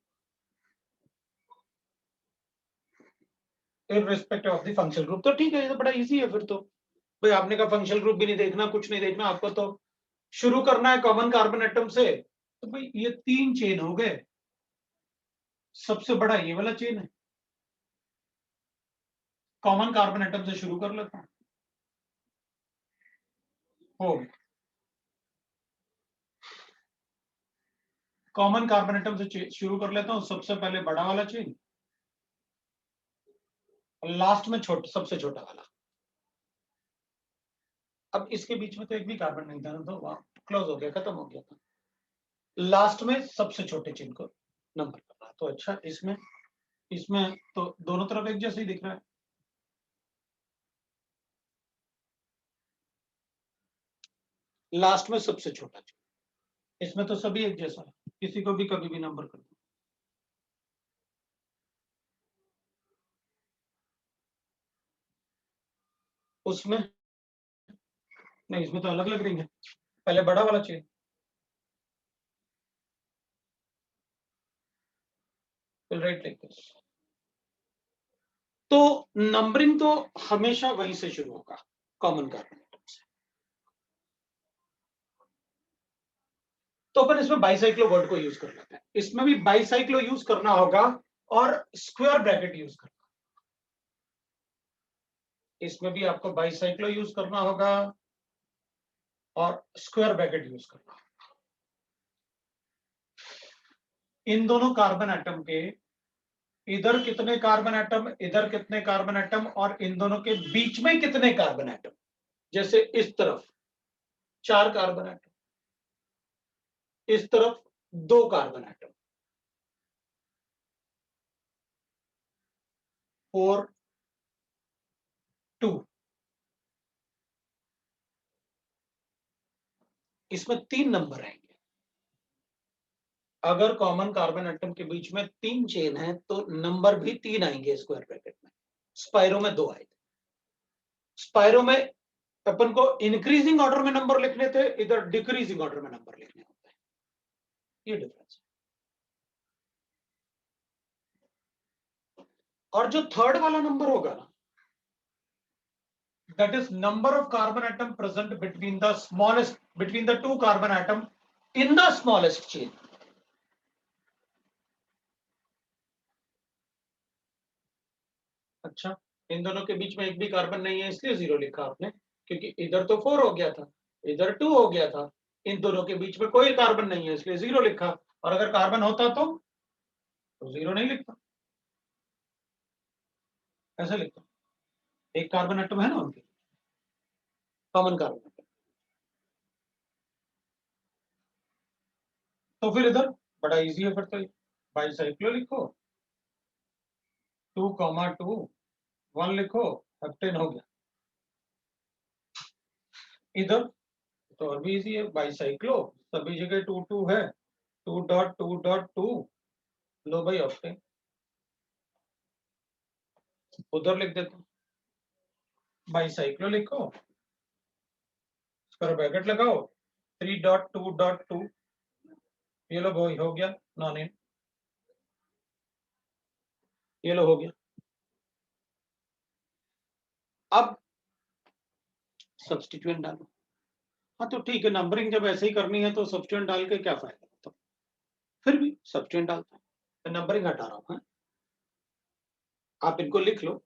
Irrespective of the functional group. तो ठीक है, ये तो बड़ा इजी है फिर तो। भाई आपने कहा फंक्शनल ग्रुप भी नहीं देखना, कुछ नहीं देखना, आपको तो शुरू करना है कॉमन कार्बन एटम से। तो भाई ये 3 चेन हो गए, सबसे बड़ा ये वाला चेन है, कॉमन कार्बन एटम से शुरू कर लेता हूं। हो कॉमन कार्बन एटम से शुरू कर लेता हूं, सबसे पहले बड़ा वाला चेन, लास्ट में सबसे छोटा वाला। अब इसके बीच में तो एक भी कार्बन नहीं था, तो वहां क्लोज हो गया, खत्म हो गया था। लास्ट में सबसे छोटे चेन को नंबर करना। तो अच्छा, इसमें तो दोनों तरफ एक जैसे ही दिख रहा है। लास्ट में सबसे छोटा चेन, इसमें तो सभी एक जैसा है, किसी को भी कभी भी नंबर कर दो। उसमें नहीं, इसमें तो अलग लग रही है। पहले बड़ा वाला चेन, राइट लाइक दिस। तो नंबरिंग तो हमेशा वहीं से शुरू होगा, कॉमन कार्बन एटम से। तो अपन इसमें बाइसाइक्लो वर्ड को यूज कर लेते हैं। इसमें भी बाइसाइक्लो यूज करना होगा और स्क्वायर ब्रैकेट यूज करना। इसमें भी आपको बाइसाइक्लो यूज करना होगा और स्क्वायर ब्रैकेट यूज करना होगा। इन दोनों कार्बन एटम के इधर कितने कार्बन एटम, इधर कितने कार्बन एटम, और इन दोनों के बीच में कितने कार्बन एटम। जैसे इस तरफ 4 कार्बन एटम, इस तरफ 2 कार्बन एटम, 4 2, इसमें 3 नंबर आएंगे। अगर कॉमन कार्बन एटम के बीच में 3 चेन है तो नंबर भी 3 आएंगे स्क्वायर ब्रैकेट में। स्पाइरो में 2 आए थे। स्पाइरो में अपन को इंक्रीजिंग ऑर्डर में नंबर लिखने थे, इधर डिक्रीजिंग ऑर्डर में नंबर लिखने होते हैं, ये डिफरेंस है। और जो थर्ड वाला नंबर होगा ना, that is number of carbon atom present between the 2 carbon atom in the smallest chain. अच्छा, इन दोनों के बीच में एक भी कार्बन नहीं है, इसलिए 0 लिखा आपने, क्योंकि इधर तो 4 हो गया था, इधर 2 हो गया था, इन दोनों के बीच में कोई कार्बन नहीं है, इसलिए 0 लिखा। और अगर कार्बन होता तो 0 नहीं लिखता, ऐसा लिखता। एक कार्बन एटम है ना उनके, कॉमन कार्बन एटम। तो फिर इधर बड़ा इजी है, फिर तो बाइसाइक्लो लिखो, 2,2 1 लिखो, हेप्टेन हो गया। इधर तो और भी इजी है, बाइसाइक्लो, सभी जगह 2 2 है, 2.2.2, लो भाई ऑप्टेन। उधर लिख देता हूं, बाइसाइक्लो लिखो, स्क्वायर ब्रैकेट लगाओ, 3.2.2, ये लो भाई हो गया नॉन इन, ये लो हो गया। अब सब्स्टिट्यूएंट डालो। हाँ तो ठीक है, नंबरिंग जब ऐसे ही करनी है तो सब्स्टिट्यूएंट डाल के क्या फायदा, तो फिर भी सब्स्टिट्यूएंट डालता है, नंबरिंग हटा रहा हूं। आप इनको लिख लो।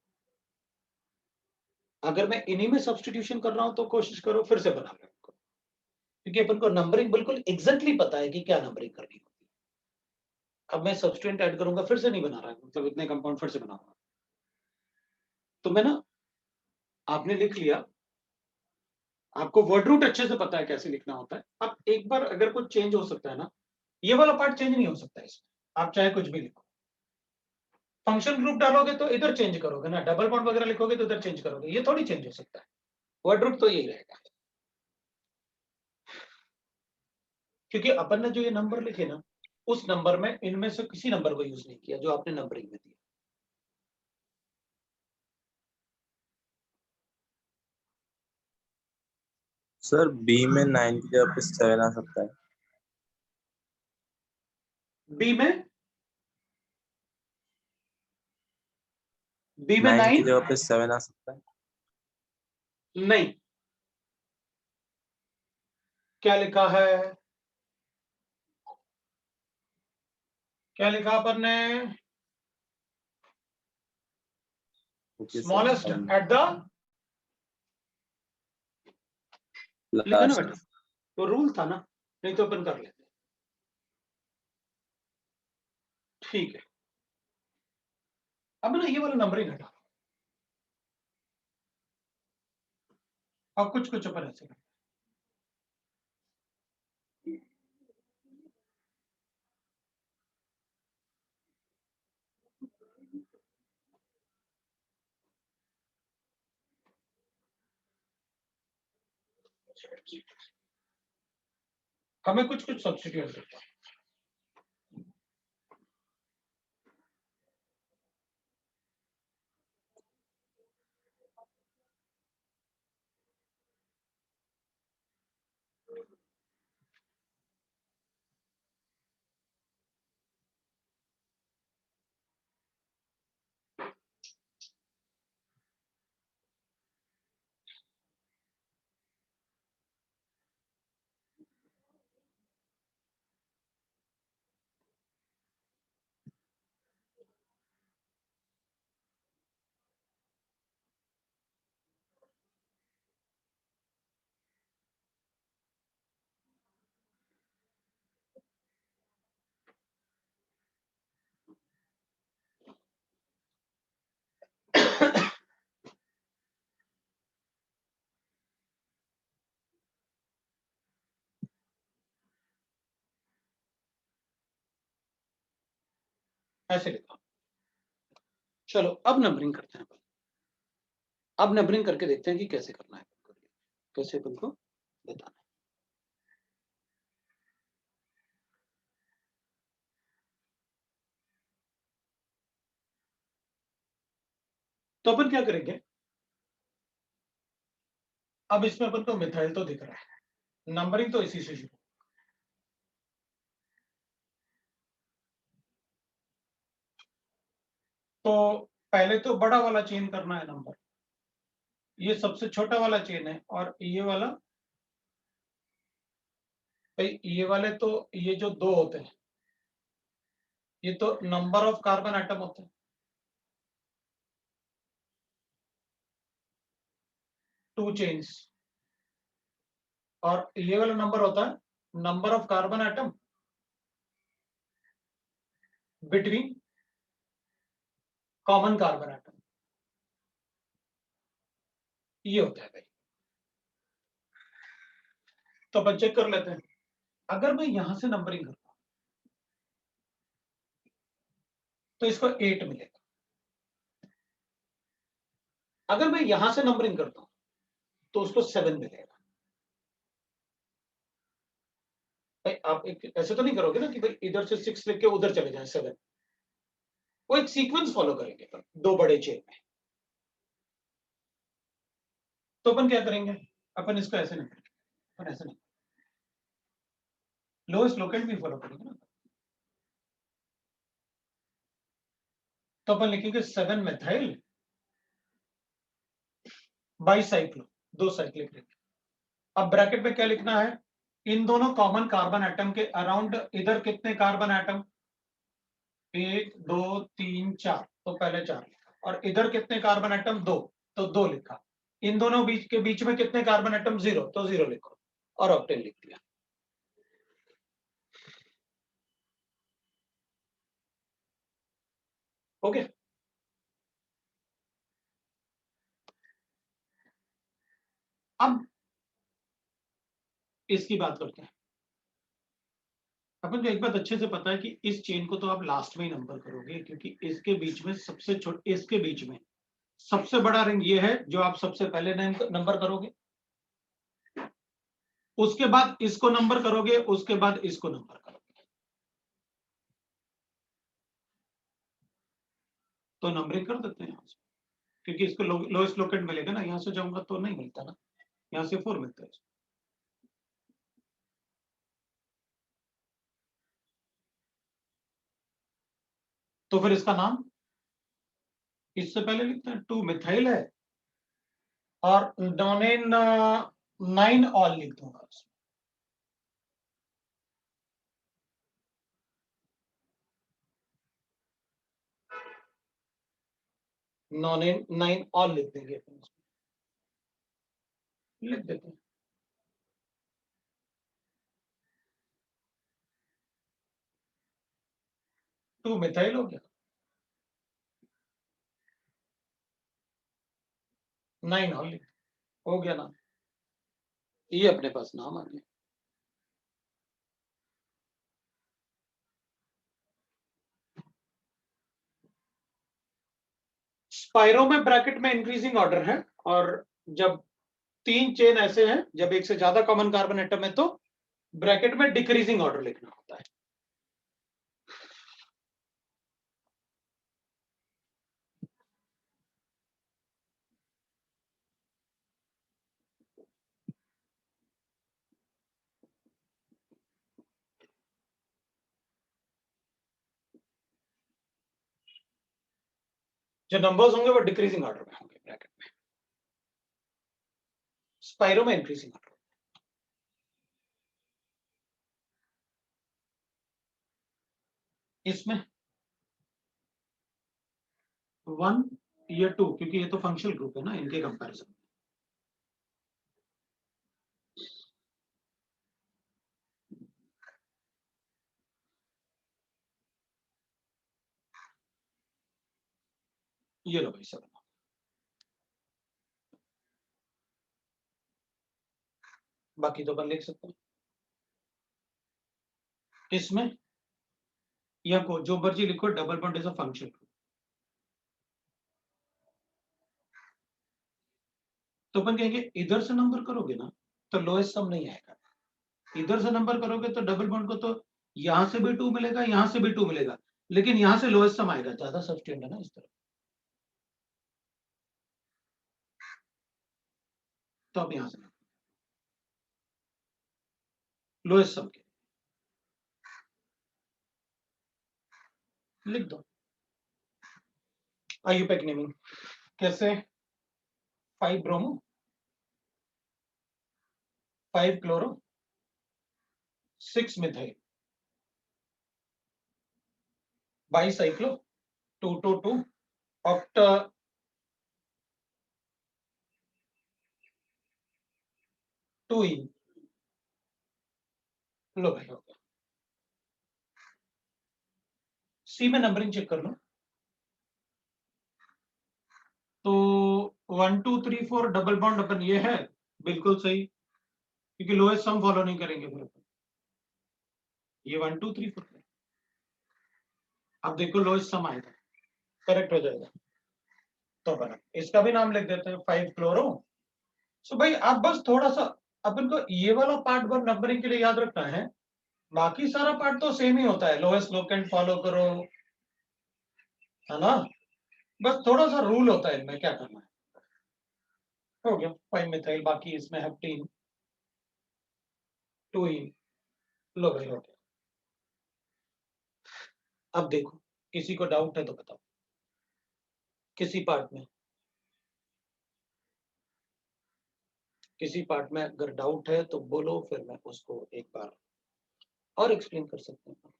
अगर मैं इन्हीं में सब्स्टिट्यूशन कर रहा हूं तो कोशिश करो फिर से बना लो इनको, क्योंकि अपन को नंबरिंग बिल्कुल एग्जैक्टली पता है कि क्या नंबरिंग करनी होती अब मैं सब्स्टिट्यूएंट ऐड करूंगा, फिर से नहीं बना रहा है, मतलब इतने कंपाउंड फिर से बनाऊंगा। तो मैं ना, आपने लिख लिया, आपको वर्ड रूट अच्छे से पता है कैसे लिखना होता है। अब एक बार अगर कुछ चेंज हो सकता है ना, ये वाला पार्ट चेंज नहीं हो सकता है इसमें, आप चाहे कुछ भी लिखो। फंक्शन ग्रुप डालोगे तो इधर चेंज करोगे ना, डबल बॉन्ड वगैरह लिखोगे तो इधर चेंज करोगे, ये थोड़ी चेंज हो सकता है। वर्ड रूट तो यही रहेगा, क्योंकि अपन ने जो ये नंबर लिखे ना, उस नंबर में इनमें से किसी नंबर को यूज नहीं किया जो आपने नंबरिंग में दिया। सर बी में 9 की जगह पे 7 आ सकता है। बी में 9 की 9 जगह पे 7 आ सकता है। नहीं, क्या लिखा है, क्या लिखा अपन ने, okay smallest sir, at the, लिखा ना लास्ट। बेटा, तो रूल था ना, नहीं तो अपन कर लेते। ठीक है, अब ना ये वाला नंबरिंग हटा, अब कुछ कुछ अपन ऐसे करते हैं। हमें कुछ कुछ सब्स्टिट्यूट करता है। ऐसे लिखा। चलो अब नंबरिंग करते हैं, अब नंबरिंग करके देखते हैं कि कैसे करना है, कैसे अपन को बताना है। तो अपन क्या करेंगे, अब इसमें अपन को मिथाइल तो दिख रहा है, नंबरिंग तो इसी से शुरू। तो पहले तो बड़ा वाला चेन करना है नंबर, ये सबसे छोटा वाला चेन है, और ये वाला, भाई ये वाले तो, ये जो दो होते हैं, ये तो नंबर ऑफ कार्बन एटम होते हैं, 2 चेन्स, और ये वाला नंबर होता है number of carbon atom between common carbon atom, ये होता है भाई। तो अपन चेक कर लेते हैं, अगर मैं यहां से नंबरिंग करता हूं तो इसको 8 मिलेगा, अगर मैं यहां से नंबरिंग करता हूं तो उसको 7 मिलेगा। भाई आप एक ऐसे तो नहीं करोगे ना कि भाई इधर से 6 लिख के उधर चले जाए 7, वो एक सीक्वेंस फॉलो करेंगे अपन, दो बड़े चेन में। तो अपन क्या करेंगे, अपन इसको ऐसे नहीं करेंगे, अपन ऐसे नहीं, लोएस्ट लोकेट भी फॉलो करेंगे ना। तो अपन लिखेंगे 7 मेथाइल बाईसाइक्लो, 2 साइक्लिक लिखेंगे। अब ब्रैकेट में क्या लिखना है, इन दोनों कॉमन कार्बन एटम के अराउंड इधर कितने कार्बन एटम, 1 2 3 4, तो पहले 4 लिखा, और इधर कितने कार्बन एटम, 2, तो 2 लिखा। इन दोनों बीच के बीच में कितने कार्बन एटम, 0, तो 0 लिखो, और ऑक्टेन लिख दिया। ओके। अब इसकी बात करते हैं। अपन को एक बात अच्छे से पता है कि इस चेन को तो आप लास्ट में ही नंबर करोगे, क्योंकि इसके बीच में इसके बीच में सबसे बड़ा रिंग ये है जो आप सबसे पहले नंबर करोगे, उसके बाद इसको नंबर करोगे, उसके बाद इसको नंबर करोगे। तो नंबरिंग कर देते हैं यहां से, क्योंकि इसको लोएस्ट लोकेट मिलेगा ना, यहां से जाऊंगा तो नहीं मिलता ना, यहां से 4 मिलता है। तो फिर इसका नाम इससे पहले लिखते हैं, 2 मिथाइल है और नॉनेन 9 ऑल लिख दूंगा। नॉनेन 9 ऑल लिख देंगे अपन इसमें, लिख देते हैं। टू मिथाइल हो गया, 9 ऑल लिख, हो गया ना, ये अपने पास नाम आ गया। स्पाइरो में ब्रैकेट में इंक्रीजिंग ऑर्डर है, और जब 3 चेन ऐसे हैं, जब एक से ज्यादा कॉमन कार्बन एटम है, तो ब्रैकेट में डिक्रीजिंग ऑर्डर लिखना होता है। जो नंबर्स होंगे वो डिक्रीजिंग ऑर्डर में होंगे ब्रैकेट में, स्पाइरो में इंक्रीजिंग ऑर्डर। इसमें 1 या 2, क्योंकि ये तो फंक्शनल ग्रुप है ना, इनके कंपैरिजन। ये लो भाई 7, बाकी तो अपन लिख सकते हैं। इसमें या को जो मर्जी लिखो, double bond is a functional group. तो अपन कहेंगे इधर से नंबर करोगे ना तो लोएस्ट सम नहीं आएगा, इधर से नंबर करोगे तो डबल बॉन्ड को तो यहां से भी 2 मिलेगा, यहां से भी 2 मिलेगा, लेकिन यहां से लोएस्ट सम आएगा, ज्यादा सब्सटेंट है ना इस तरह। तो अब यहां से लोएस्ट सम के लिख दो। आईयूपैक नेमिंग कैसे, 5 bromo, 5 chloro, 6 methyl, bicyclo, 2 octa, 2 इन। लो भाई हो गया। सी में नंबरिंग चेक कर लो, तो 1 2 3 4 डबल बॉन्ड अपन ये है, बिल्कुल सही, क्योंकि लोएस्ट सम फॉलो नहीं करेंगे फिर अपन, ये 1 2 3 4। अब देखो लोएस्ट सम आएगा, करेक्ट हो जाएगा। तो अपन इसका भी नाम लिख देते हैं, 5 क्लोरो। सो भाई आप बस थोड़ा सा अपन को ये वाला पार्ट बस नंबरिंग के लिए याद रखना है, बाकी सारा पार्ट तो सेम ही होता है, लोएस्ट लोकेंट फॉलो करो, है ना, बस थोड़ा सा रूल होता है इनमें क्या करना है। हो गया 5 मिथाइल, बाकी इसमें हेप्टीन, 2 इन। लो भाई हो गया। अब देखो किसी को डाउट है तो बताओ, किसी पार्ट में, किसी पार्ट में अगर डाउट है तो बोलो, फिर मैं उसको एक बार और एक्सप्लेन कर सकते हैं।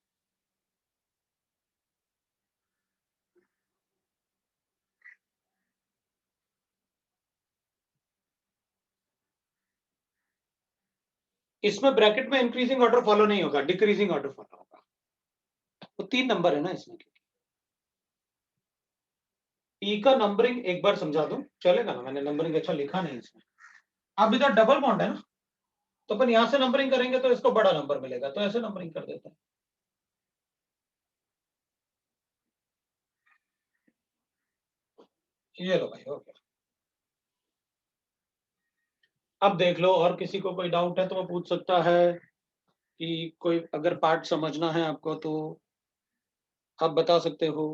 इसमें ब्रैकेट में इंक्रीजिंग ऑर्डर फॉलो नहीं होगा, डिक्रीजिंग ऑर्डर फॉलो होगा, तो 3 नंबर है ना इसमें। ई का नंबरिंग एक बार समझा दूं, चलेगा ना? मैंने नंबरिंग अच्छा लिखा नहीं इसमें। अब इधर डबल बॉन्ड है ना, तो अपन यहां से नंबरिंग करेंगे तो इसको बड़ा नंबर मिलेगा, तो ऐसे नंबरिंग कर देते हैं। ये लो भाई, हो गया। अब देख लो, और किसी को कोई डाउट है तो वो पूछ सकता है कि कोई अगर पार्ट समझना है आपको तो आप बता सकते हो।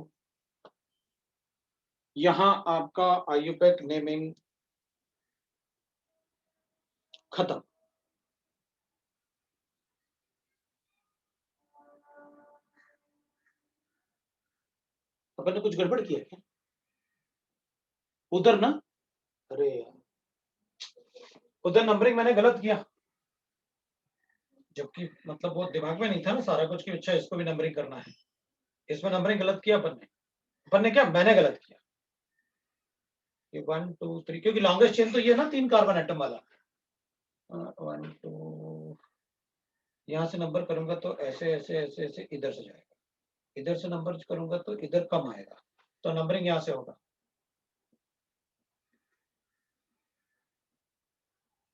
यहां आपका आईयूपैक नेमिंग खत्म। अपन ने कुछ गड़बड़ किया क्या उधर ना? अरे यार, उधर नंबरिंग मैंने गलत किया, जबकि मतलब वो दिमाग में नहीं था ना सारा कुछ कि अच्छा इसको भी नंबरिंग करना है। इसमें नंबरिंग गलत किया अपन ने क्या, मैंने गलत किया। ये 1 2 3, क्योंकि लॉन्गेस्ट चेन तो ये ना 3 कार्बन एटम वाला। 1 2, यहां से नंबर करूंगा तो ऐसे ऐसे ऐसे ऐसे इधर से जाएगा, इधर से नंबर करूंगा तो इधर कम आएगा, तो नंबरिंग यहां से होगा।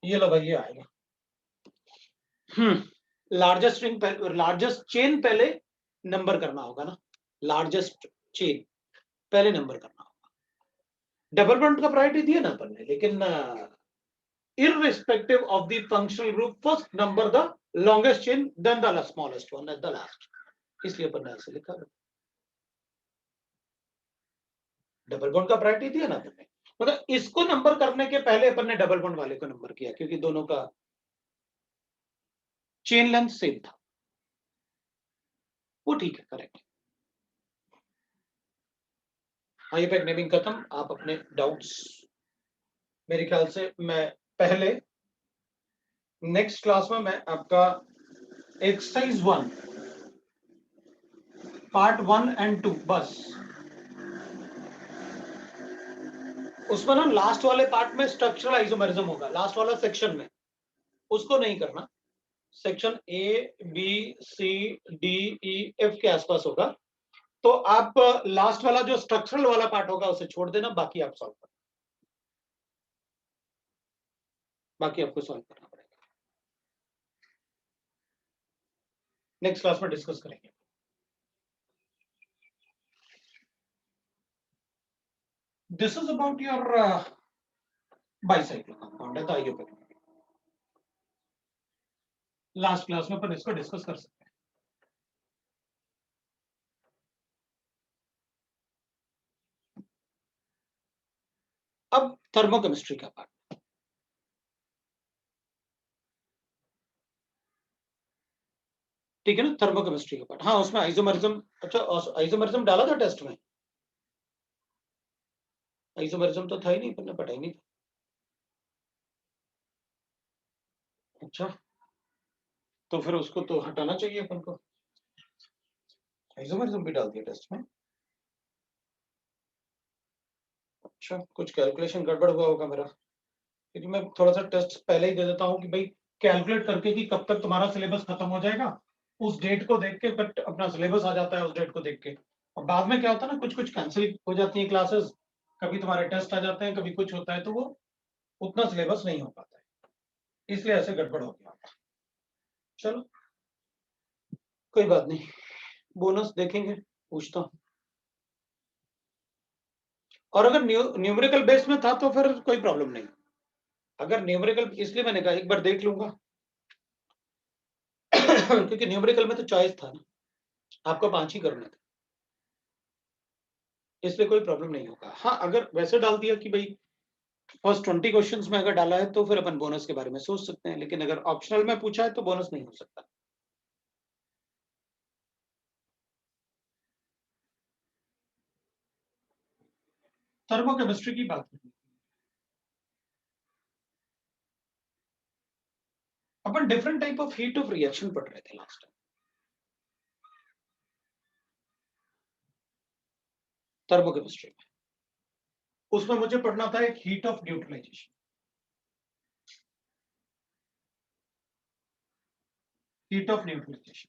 ये लो भाई, ये आएगा। लार्जेस्ट स्ट्रिंग, लार्जेस्ट चेन पहले नंबर करना होगा ना, लार्जेस्ट चेन पहले नंबर करना होगा। डबल बॉन्ड का प्रायोरिटी दिया ना अपन ने, लेकिन irrespective of the functional group, first number the longest chain, then the smallest one at the last, इसलिए अपन ने ऐसे लिखा है। डबल बॉन्ड का प्रायोरिटी दिया ना अपन ने, मतलब इसको नंबर करने के पहले अपन ने डबल बॉन्ड वाले को नंबर किया, क्योंकि दोनों का चेन लेंथ सेम था। वो ठीक है, करेक्ट। आईयूपैक नेमिंग खत्म। आप अपने डाउट्स, मेरे ख्याल से मैं पहले नेक्स्ट क्लास में मैं आपका एक्सरसाइज 1 पार्ट 1 एंड 2 बस, उसमें ना लास्ट वाले पार्ट में स्ट्रक्चरल आइसोमेरिज्म होगा, लास्ट वाला सेक्शन में, उसको नहीं करना। Section A B C D E F के आसपास होगा, तो आप लास्ट वाला जो स्ट्रक्चरल वाला पार्ट होगा उसे छोड़ देना, बाकी आप सॉल्व करना, बाकी आपको सॉल्व करना पड़ेगा। नेक्स्ट क्लास में डिस्कस करेंगे। This is about your bicyclic compound है, तो आइए लास्ट क्लास में अपन इसको डिस्कस कर सकते हैं। अब थर्मोकेमिस्ट्री का पार्ट, ठीक है ना? थर्मोकेमिस्ट्री का पार्ट, हाँ उसमें आइसोमेरिज्म, अच्छा आइसोमेरिज्म डाला था टेस्ट में? आइसोमेरिज्म तो था ही नहीं, अपन ने पढ़ा ही नहीं था। अच्छा, तो फिर उसको तो हटाना चाहिए अपन को। आइसोमेरिज्म भी डाल दिया टेस्ट में? अच्छा, कुछ कैलकुलेशन गड़बड़ हुआ होगा मेरा, क्योंकि मैं थोड़ा सा टेस्ट पहले ही दे देता हूँ कि भाई कैलकुलेट करके कि कब तक तुम्हारा सिलेबस खत्म हो जाएगा, उस डेट को देख के बट अपना सिलेबस आ जाता है उस डेट को देख के। और बाद में क्या होता है ना, कुछ कुछ कैंसिल हो जाती है क्लासेस, कभी तुम्हारे टेस्ट आ जाते हैं, कभी कुछ होता है, तो वो उतना सिलेबस नहीं हो पाता है, इसलिए ऐसे गड़बड़ हो गया। चलो कोई बात नहीं, बोनस देखेंगे, पूछता हूँ। और अगर न्यूमेरिकल बेस में था तो फिर कोई प्रॉब्लम नहीं, अगर न्यूमेरिकल, इसलिए मैंने कहा एक बार देख लूंगा क्योंकि न्यूमेरिकल में तो चॉइस था ना, आपको 5 ही करने थे, इसलिए कोई प्रॉब्लम नहीं होगा। हाँ अगर वैसे डाल दिया कि भाई फर्स्ट 20 क्वेश्चंस में अगर डाला है तो फिर अपन बोनस के बारे में सोच सकते हैं, लेकिन अगर ऑप्शनल में पूछा है तो बोनस नहीं हो सकता। थर्मोकेमिस्ट्री की बात करें, अपन different type of heat of reaction पढ़ रहे थे लास्ट टाइम थर्मोकेमिस्ट्री में, उसमें मुझे पढ़ना था एक heat of neutralization, heat of neutralization.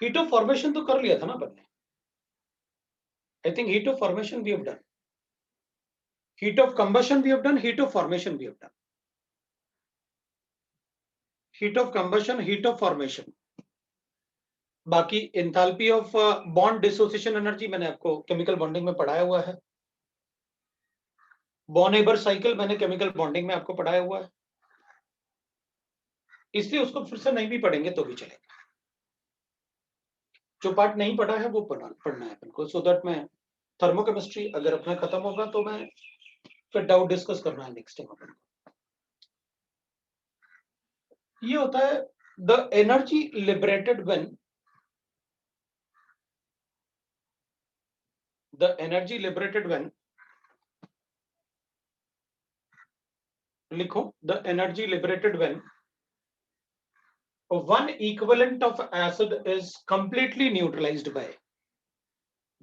Heat of formation तो कर लिया था ना अपन ने. I think heat of formation we have done. Heat of combustion we have done, heat of formation we have done. Heat of combustion, heat of formation. बाकी enthalpy of bond dissociation energy मैंने आपको chemical bonding में पढ़ाया हुआ है. बॉन-एबर cycle मैंने chemical bonding में आपको पढ़ाया हुआ है, इसलिए उसको फिर से नहीं भी पढ़ेंगे तो भी चलेगा. जो पार्ट नहीं पढ़ा है वो पढ़ना है अपन को, सो दैट मैं थर्मोकेमिस्ट्री अगर अपना खत्म होगा तो मैं फिर डाउट डिस्कस करना है नेक्स्ट टाइम अपन को. ये होता है द एनर्जी लिबरेटेड व्हेन लिखो the energy liberated when one equivalent of acid is completely neutralized by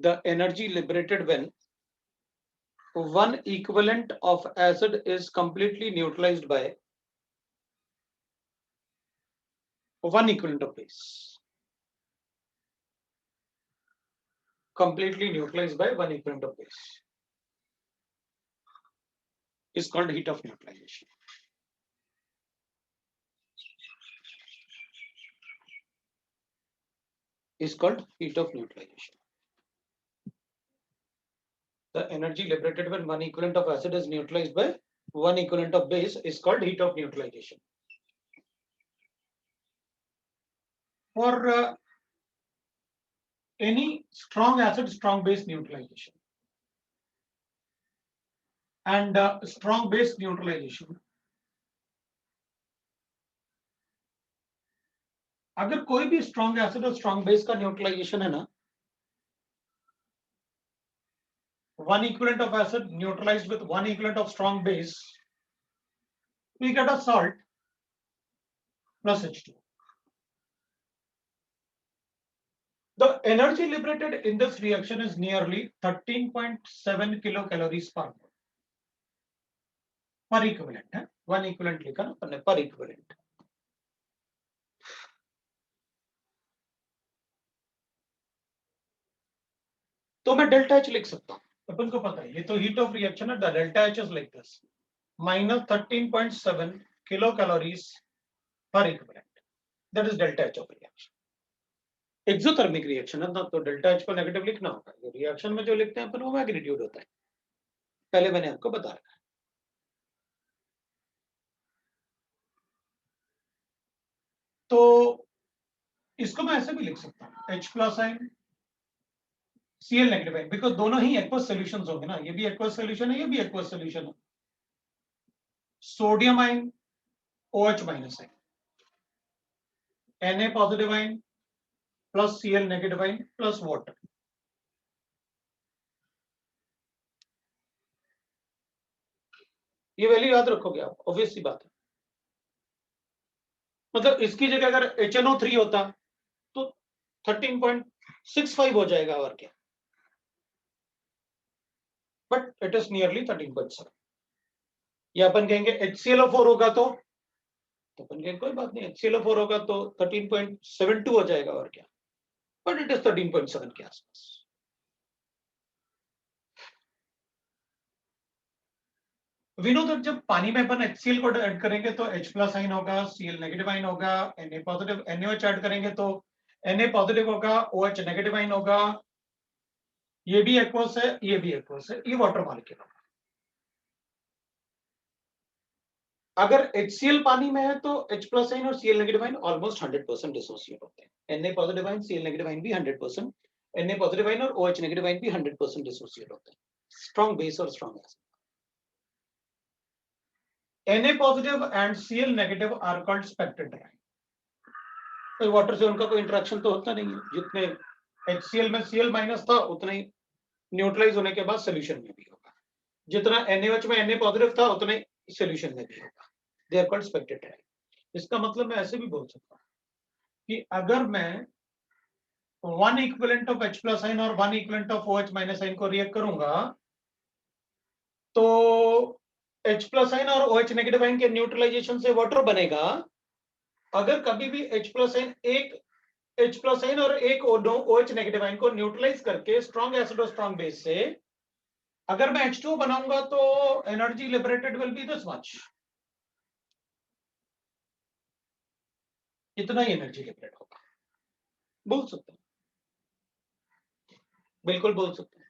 the energy liberated when one equivalent of acid is completely neutralized by one equivalent of base. Completely neutralized by one equivalent of base is called heat of neutralization. Is called heat of neutralization. The energy liberated when one equivalent of acid is neutralized by one equivalent of base is called heat of neutralization. For any strong acid, strong base neutralization and strong base neutralization, अगर कोई भी strong acid और strong base का neutralisation है ना, one equivalent of acid neutralized with one equivalent of strong base, we get a salt plus H2. The energy liberated in this reaction is nearly 13.7 kilocalories per mole. Per equivalent है, one equivalent लिखा ना अपन ने, per equivalent. तो मैं delta H लिख सकता हूँ, अपन को पता है ये तो हीट ऑफ रिएक्शन है. The delta H is like this, minus 13.7 kilocalories per equivalent. That is delta H of reaction. Exothermic reaction है ना, तो डेल्टा एच को नेगेटिव लिखना होगा. ये रिएक्शन में जो लिखते हैं अपन वो मैग्नीट्यूड होता है, पहले मैंने आपको बता रखा है. तो इसको मैं ऐसे भी लिख सकता हूँ, H प्लस आइन Cl नेगेटिव आइन, बिकॉज दोनों ही एक्वस सॉल्यूशंस होंगे ना, ये भी एक्वस सॉल्यूशन है, ये भी एक्वस सॉल्यूशन है. सोडियम आइन OH माइनस आइन, Na positive ion plus Cl negative ion plus water. ये वैल्यू याद रखोगे आप, ऑब्वियस सी बात है. मतलब इसकी जगह अगर HNO3 होता तो 13.65 हो जाएगा और क्या, बट इट इज नियरली 13.7. या अपन कहेंगे HClO4 होगा तो अपन कहेंगे कोई बात नहीं, HClO4 होगा तो 13.72 हो जाएगा और क्या, बट इट इज 13.7 के आसपास. वी नो दैट जब पानी में अपन HCl को ऐड करेंगे तो H प्लस आइन होगा, Cl नेगेटिव आइन होगा, Na पॉजिटिव, NaOH ऐड करेंगे तो Na पॉजिटिव होगा, OH नेगेटिव आइन होगा. ये भी एक्वस है, ये भी एक्वस है, ये वाटर मॉलिक्यूल होगा. अगर HCl पानी में है तो H प्लस आइन और Cl negative ion almost 100% dissociate होते हैं. Na positive ion, Cl negative ion भी 100%, Na पॉजिटिव आइन और OH नेगेटिव आइन भी 100% डिसोसिएट होते हैं. स्ट्रॉन्ग बेस और strong acid. Na positive and Cl negative are called spectral dry. तो water से उनका कोई इंटरेक्शन तो होता नहीं है. जितने HCl में Cl माइनस था उतना ही न्यूट्रलाइज होने के बाद सोल्यूशन में भी होगा. जितना NaOH में Na पॉजिटिव था उतना ही सोल्यूशन में भी होगा. They are called spectral dry. इसका मतलब मैं ऐसे भी बोल सकता हूँ कि अगर मैं one equivalent of H plus ion और one equivalent of OH minus ion को रिएक्ट करूंगा तो H प्लस आइन और OH नेगेटिव आइन के न्यूट्रलाइजेशन से वाटर बनेगा. अगर कभी भी H प्लस आइन एक H प्लस आइन और एक OH नेगेटिव आइन को न्यूट्रलाइज करके स्ट्रॉन्ग एसिड और स्ट्रॉन्ग बेस से अगर मैं H2O बनाऊंगा तो energy liberated will be this much, इतना ही एनर्जी लिबरेट होगा। बोल सकते हैं, बिल्कुल बोल सकते हैं।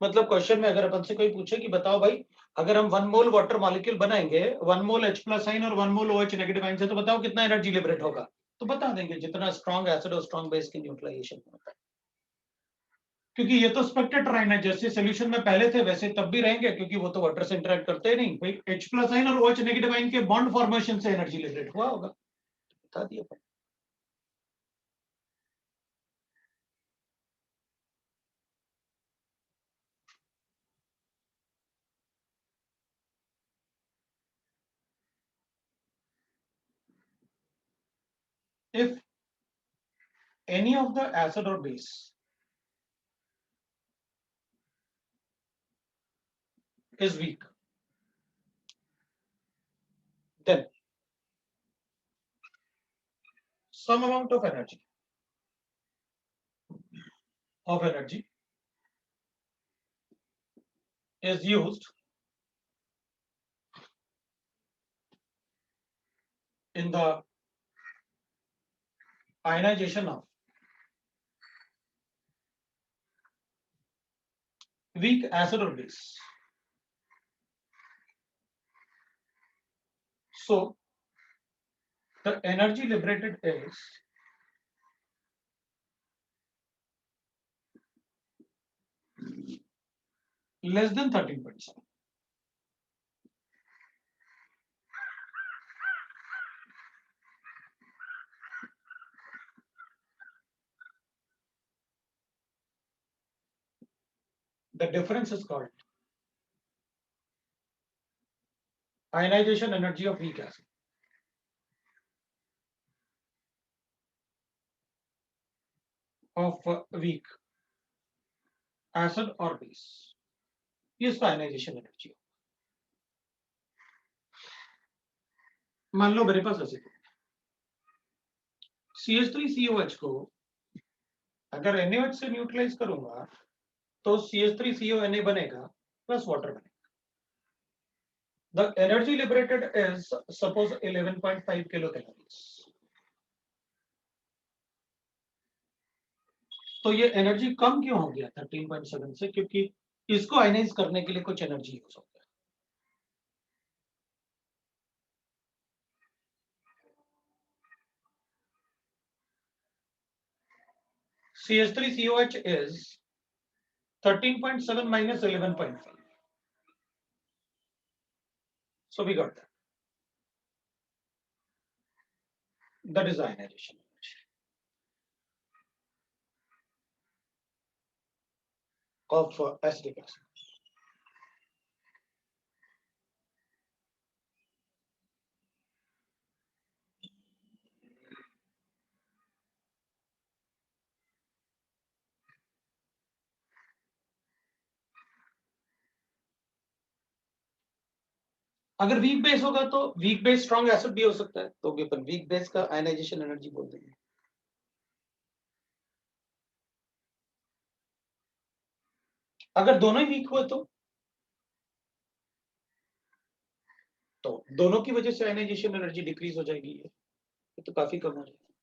मतलब क्वेश्चन में अगर अपन से कोई पूछे कि बताओ भाई, अगर हम 1 मोल वाटर मॉलिक्यूल बनाएंगे 1 मोल H प्लस आइन और 1 मोल OH नेगेटिव आइन से, तो बताओ कितना एनर्जी लिबरेट होगा? तो बता देंगे जितना स्ट्रॉन्ग एसिड और स्ट्रॉन्ग बेस की न्यूट्रलाइजेशन होता है, क्योंकि ये तो स्पेक्ट्रेटराइन है, जैसे सोल्यूशन में पहले थे वैसे तब भी रहेंगे, क्योंकि वो तो वाटर से इंटरेक्ट करते ही नहीं भाई। H प्लस आइन और OH नेगेटिव आइन के बॉन्ड फॉर्मेशन से एनर्जी लिबरेट हुआ होगा, बता दिया। If any of the acid or base is weak, then some amount of energy is used in the ionization of weak acid or base. So the energy liberated is less than 13.7. The difference is called ionization energy of weak acid. Of weak acid or base. ये इसका ionization energy है। मान लो मेरे पास ऐसे CH3COH को अगर NaOH से neutralise करूंगा तो CH3CONa बनेगा प्लस वाटर बनेगा। The energy liberated is suppose 11.5 kilocalories. तो ये एनर्जी कम क्यों हो गया 13.7 से? क्योंकि इसको आयनाइज करने के लिए कुछ एनर्जी यूज होता है। CH3COH is 13.7 minus 11.5. So we got that. That is ionization energy of acetic acid. अगर वीक बेस होगा तो वीक बेस स्ट्रॉन्ग एसिड भी हो सकता है, तो भी अपन वीक बेस का आयनाइजेशन एनर्जी बोल देंगे। अगर दोनों ही वीक हुए तो दोनों की वजह से आयनाइजेशन एनर्जी डिक्रीज हो जाएगी, ये तो काफी कम हो जाएगी।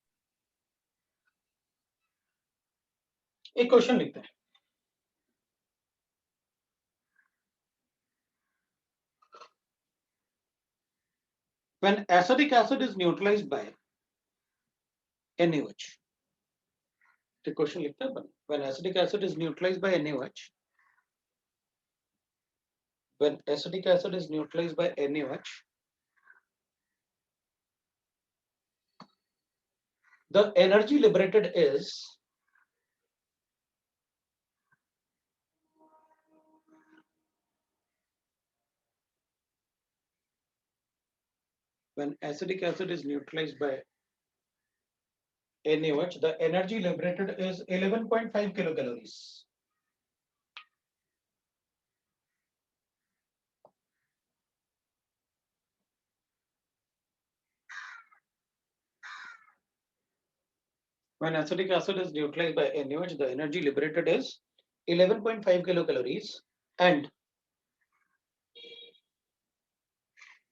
एक क्वेश्चन लिखते हैं। When acetic acid is neutralized by NaOH, the question लिखते हैं अपन। When acetic acid is neutralized by NaOH, when acetic acid is neutralized by NaOH, the energy liberated is when acetic acid is neutralized by NaOH, the energy liberated is 11.5 kilocalories. When acetic acid is neutralized by NaOH, the energy liberated is 11.5 kilocalories. And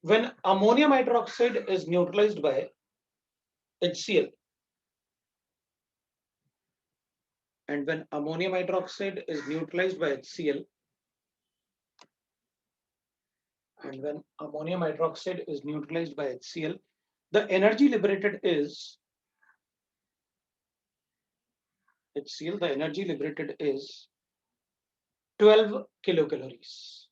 when ammonium hydroxide is neutralized by HCl, and when ammonium hydroxide is neutralized by HCl, and when ammonium hydroxide is neutralized by HCl, the energy liberated is HCl, the energy liberated is 12 kilocalories.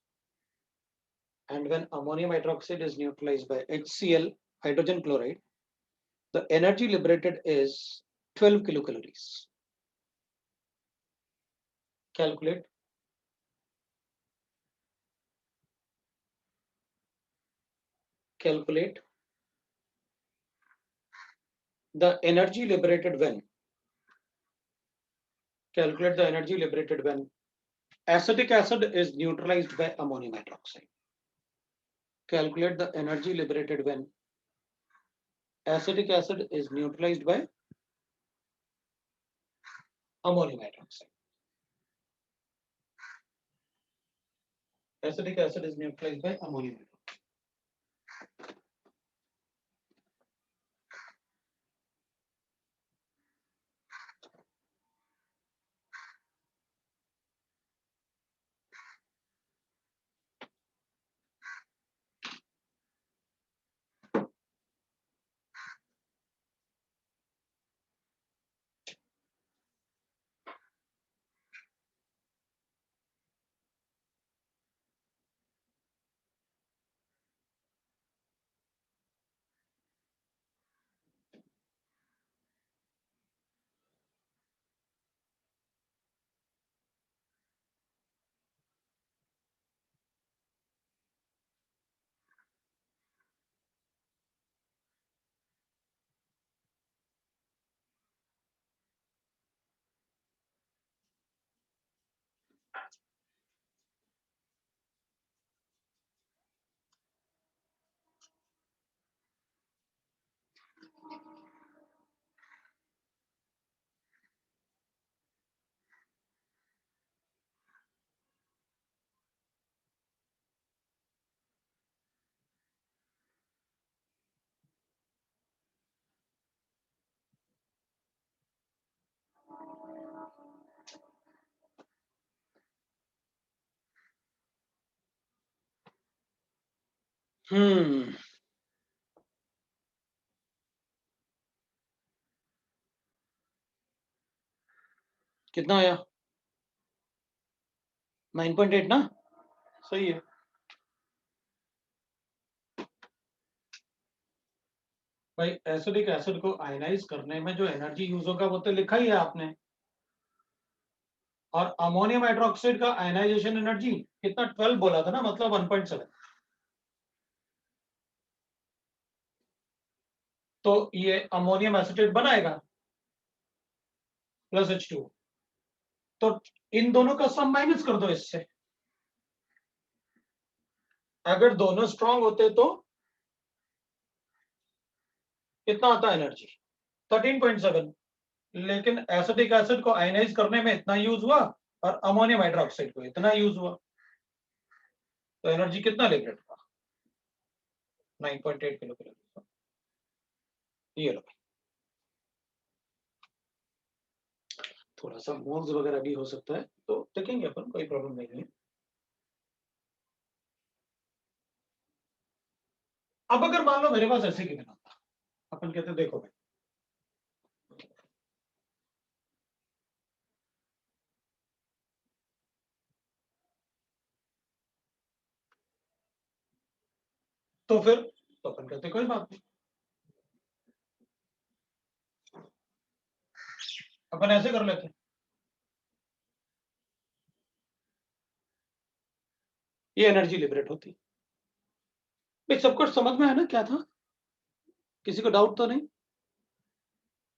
And when ammonium hydroxide is neutralized by HCl, hydrogen chloride, the energy liberated is 12 kilocalories. Calculate. Calculate the energy liberated when. Calculate the energy liberated when acetic acid is neutralized by ammonium hydroxide. Calculate the energy liberated when acetic acid is neutralized by ammonium hydroxide. Acetic acid is neutralized by ammonium hydroxide. कितना आया 9.8 ना सही है भाई acidic acid को ionise करने में जो एनर्जी यूज होगा वो तो लिखा ही है आपने और अमोनियम हाइड्रोक्साइड का आयनाइजेशन एनर्जी कितना 12 बोला था ना मतलब 1.7 तो ये अमोनियम एसिटेट बनाएगा प्लस H2 तो इन दोनों का सम माइनस कर दो इससे अगर दोनों स्ट्रांग होते तो कितना आता एनर्जी 13.7 लेकिन एसिडिक एसिड को आयनाइज करने में इतना यूज हुआ और अमोनियम हाइड्रोक्साइड को इतना यूज हुआ तो एनर्जी कितना लिबरेट हुआ 9.8 किलो कैलोरी ये लो थोड़ा सा मोल्स वगैरह भी हो सकता है तो देखेंगे अपन कोई प्रॉब्लम नहीं है अब अगर मान लो मेरे पास ऐसे की बिना था अपन कहते देखो भाई तो फिर तो अपन कहते कोई बात नहीं अपन ऐसे कर लेते ये एनर्जी लिबरेट होती भाई सब कुछ समझ में है ना क्या था किसी को डाउट तो नहीं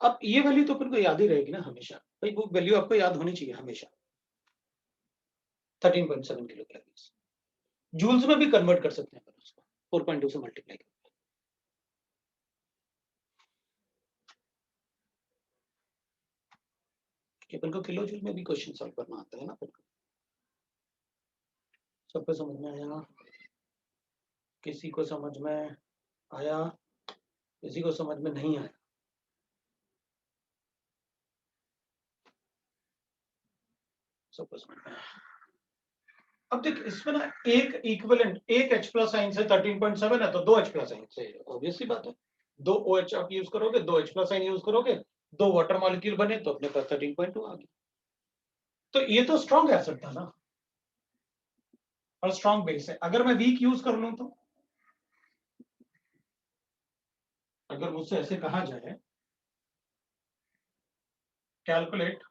अब ये वैल्यू तो अपन को याद ही रहेगी ना हमेशा भाई वो वैल्यू आपको याद होनी चाहिए हमेशा 13.7 किलो कैलोरीज जूल्स में भी कन्वर्ट कर सकते हैं अपन उसको 4.2 से मल्टीप्लाई कर कि अपन को किलो जूल में भी क्वेश्चन सॉल्व करना आता है ना अपन को। सबको समझ में आया? किसी को समझ में आया? किसी को समझ में नहीं आया? सबको समझ में आया? अब देख इसमें ना एक इक्विवेलेंट, एक H प्लस साइन से 13.7 है तो 2 H प्लस साइन से, ऑब्वियसली बात है। 2 OH आप यूज करोगे, 2 H प्लस साइन यूज करोगे, 2 वाटर मॉलिक्यूल बने तो अपने पास 13.2 आ गया। तो ये तो स्ट्रॉन्ग एसिड था ना, और स्ट्रॉन्ग बेस है। अगर मैं वीक यूज कर लूं तो, अगर मुझसे ऐसे कहा जाए calculate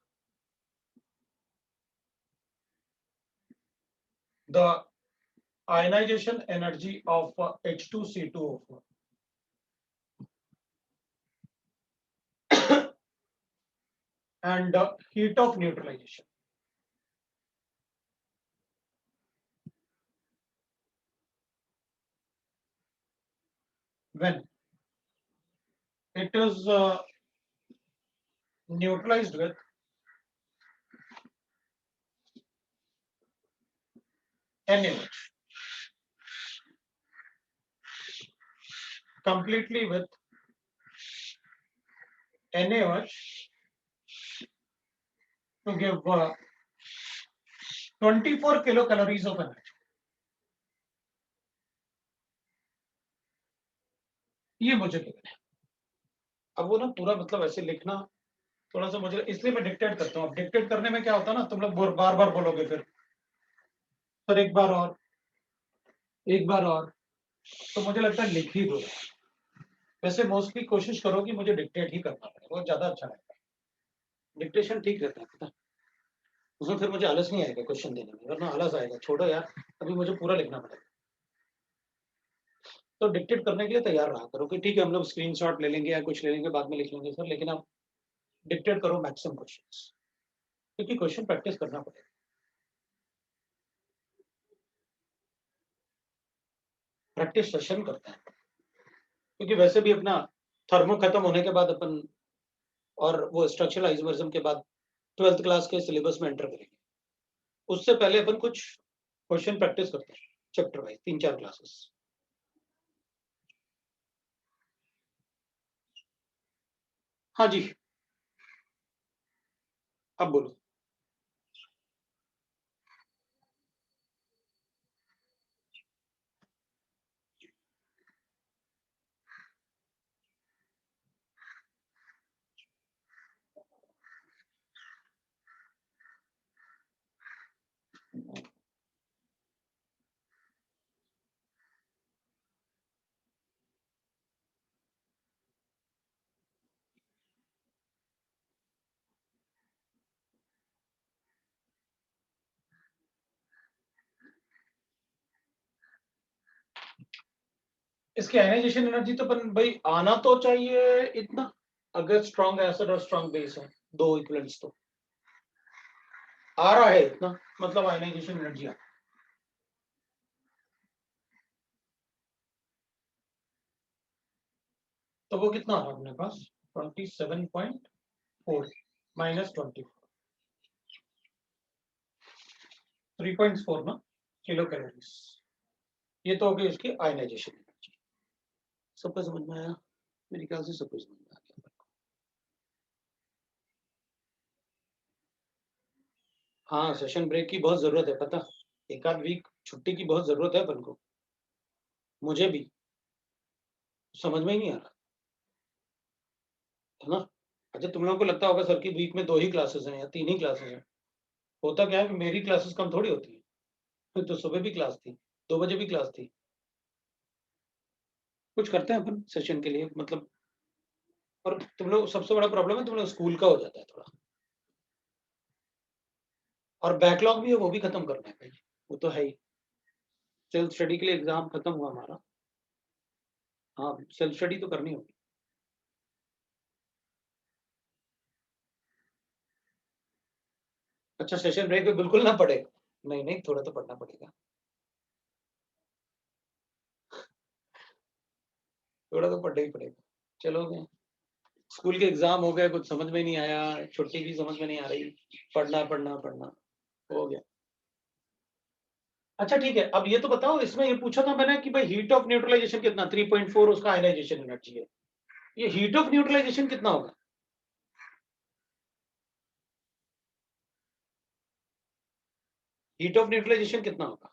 the ionization energy of H2C2O4 and heat of neutralization. When it is neutralized with NaOH, completely with NaOH to give 24 kilocalories of energy. ये मुझे गिवन है। अब वो ना पूरा मतलब ऐसे लिखना थोड़ा सा मुझे, इसलिए मैं डिक्टेट करता हूँ। अब डिक्टेट करने में क्या होता है ना, तुम लोग बार बार बोलोगे, फिर एक बार और, एक बार और, तो मुझे लगता है लिख ही दो। वैसे मोस्टली कोशिश करो कि मुझे डिक्टेट ही करना पड़े, वो ज्यादा अच्छा लगता है। डिक्टेशन ठीक रहता है, पता, उसमें फिर मुझे आलस नहीं आएगा क्वेश्चन देने में, वरना आलस आएगा, छोड़ो यार अभी मुझे पूरा लिखना पड़ेगा। तो डिक्टेट करने के लिए तैयार रहा करो कि ठीक है हम लोग स्क्रीनशॉट ले लेंगे या कुछ ले लेंगे, बाद में लिख लेंगे सर, लेकिन आप डिक्टेट करो मैक्सिमम क्वेश्चंस, क्योंकि क्वेश्चन प्रैक्टिस करना पड़ेगा। प्रैक्टिस सेशन करते हैं, क्योंकि वैसे भी अपना थर्मो खत्म होने के बाद अपन और वो स्ट्रक्चरल आइसोमरिज्म के बाद 12th क्लास के सिलेबस में एंटर करेंगे। उससे पहले अपन कुछ क्वेश्चन प्रैक्टिस करते हैं चैप्टर वाइज, 3-4 क्लासेस। हाँ जी, अब बोलो। इसकी आयनाइजेशन एनर्जी तो अपन भाई आना तो चाहिए इतना, अगर स्ट्रॉन्ग एसिड और स्ट्रॉन्ग बेस है, दो इक्विवेलेंट्स तो आ रहा है इतना, मतलब आयनाइजेशन एनर्जी आ, तो वो कितना आ रहा है अपने पास 27.4 माइनस 24, 3.4 ना किलो कैलोरीज। ये तो हो गई इसकी आयनाइजेशन एनर्जी। सबको समझ में आया? मेरे ख्याल से सबको समझ में आ गया। हाँ, सेशन ब्रेक की बहुत जरूरत है, पता, एक आध वीक छुट्टी की बहुत जरूरत है अपन को, मुझे भी समझ में ही नहीं आ रहा है ना। अच्छा, तुम लोगों को लगता होगा सर की वीक में 2 ही क्लासेस हैं या 3 ही क्लासेस हैं। होता क्या है कि मेरी क्लासेस कम थोड़ी होती है, तो सुबह भी क्लास थी, 2 बजे भी क्लास थी। कुछ करते हैं अपन सेशन के लिए, मतलब, और तुम लोग सबसे बड़ा प्रॉब्लम है तुम लोग स्कूल का हो जाता है थोड़ा, और बैकलॉग भी है वो भी खत्म करना है भाई, वो तो है ही। सेल्फ स्टडी के लिए एग्जाम खत्म हुआ हमारा, हाँ सेल्फ स्टडी तो करनी होगी। अच्छा, सेशन ब्रेक में बिल्कुल ना पढ़े? नहीं नहीं, थोड़ा तो पढ़ना पड़ेगा, थोड़ा तो पढ़ना ही पड़ेगा। चलोगे? स्कूल के एग्जाम हो गए, कुछ समझ में नहीं आया, छुट्टी भी समझ में नहीं आ रही, पढ़ना पढ़ना पढ़ना हो गया। अच्छा ठीक है, अब ये तो बताओ, इसमें ये पूछा था मैंने कि भाई हीट ऑफ न्यूट्रलाइजेशन कितना, 3.4 उसका आयनाइजेशन एनर्जी है, ये हीट ऑफ न्यूट्रलाइजेशन कितना होगा? हीट ऑफ न्यूट्रलाइजेशन कितना होगा?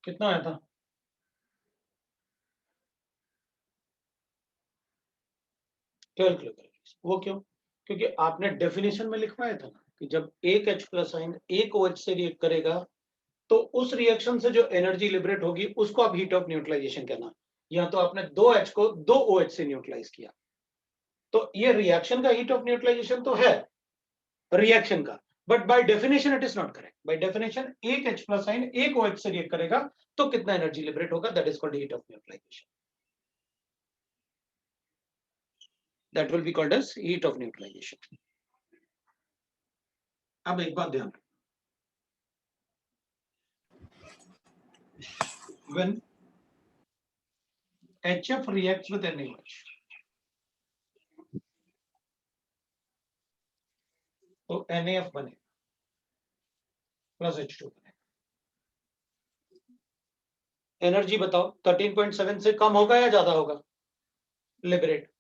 कितना आया था? 12 किलो कैलोरी। वो क्यों? क्योंकि आपने डेफिनेशन में लिखवाया था ना कि जब एक H प्लस आयन एक OH से रिएक्ट करेगा तो उस रिएक्शन से जो एनर्जी लिबरेट होगी उसको आप हीट ऑफ न्यूट्रलाइजेशन कहना। या तो आपने 2H को 2OH से न्यूट्रलाइज किया, तो ये रिएक्शन का हीट ऑफ न्यूट्रलाइजेशन तो है, रिएक्शन का, but by definition it is not correct. By definition एक H प्लस आयन एक OH से रिएक्ट करेगा तो कितना एनर्जी लिबरेट होगा, that is called heat of neutralization, that will be called as heat of neutralization. अब एक बात ध्यान, when HF reacts with NaOH, तो NaF बने प्लस H2 बने। एनर्जी बताओ 13.7 से कम होगा या ज्यादा होगा लिबरेट?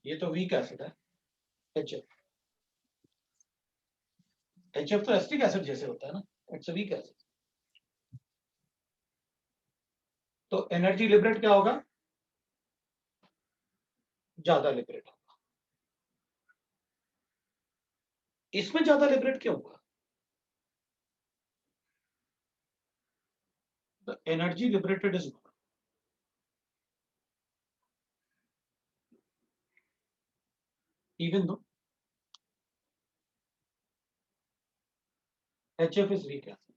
ये तो वीक एसिड है HF। HF तो एसिटिक एसिड जैसे होता है ना, इट्स अ वीक एसिड। तो एनर्जी लिबरेट क्या होगा? ज्यादा लिबरेट होगा। इसमें ज्यादा लिबरेट क्यों होगा? The energy liberated is more, even though HF is weak acid,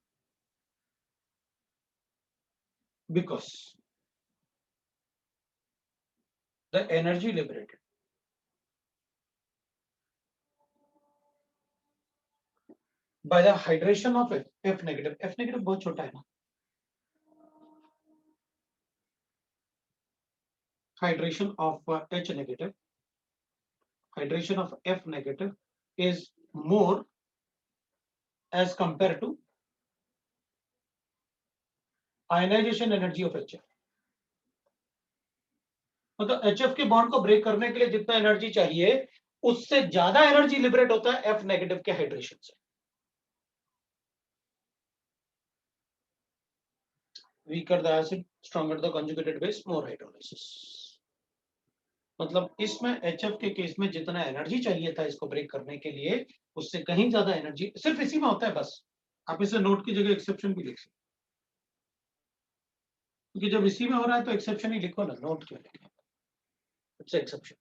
because the energy liberated by the hydration of F negative, F negative बहुत छोटा है ना, hydration of H negative, hydration of F negative is more as compared to ionization energy of HF। मतलब HF के bond को break करने के लिए जितना एनर्जी चाहिए उससे ज्यादा एनर्जी लिबरेट होता है F नेगेटिव के हाइड्रेशन से। Weaker the acid, stronger the conjugated base, more hydrolysis. मतलब इसमें HF के केस में जितना एनर्जी चाहिए था इसको ब्रेक करने के लिए उससे कहीं ज्यादा एनर्जी सिर्फ इसी में होता है बस। आप इसे नोट की जगह एक्सेप्शन भी लिख सकते, क्योंकि जब इसी में हो रहा है तो एक्सेप्शन ही लिखो ना, नोट क्यों लिखें, इट्स एक्सेप्शन।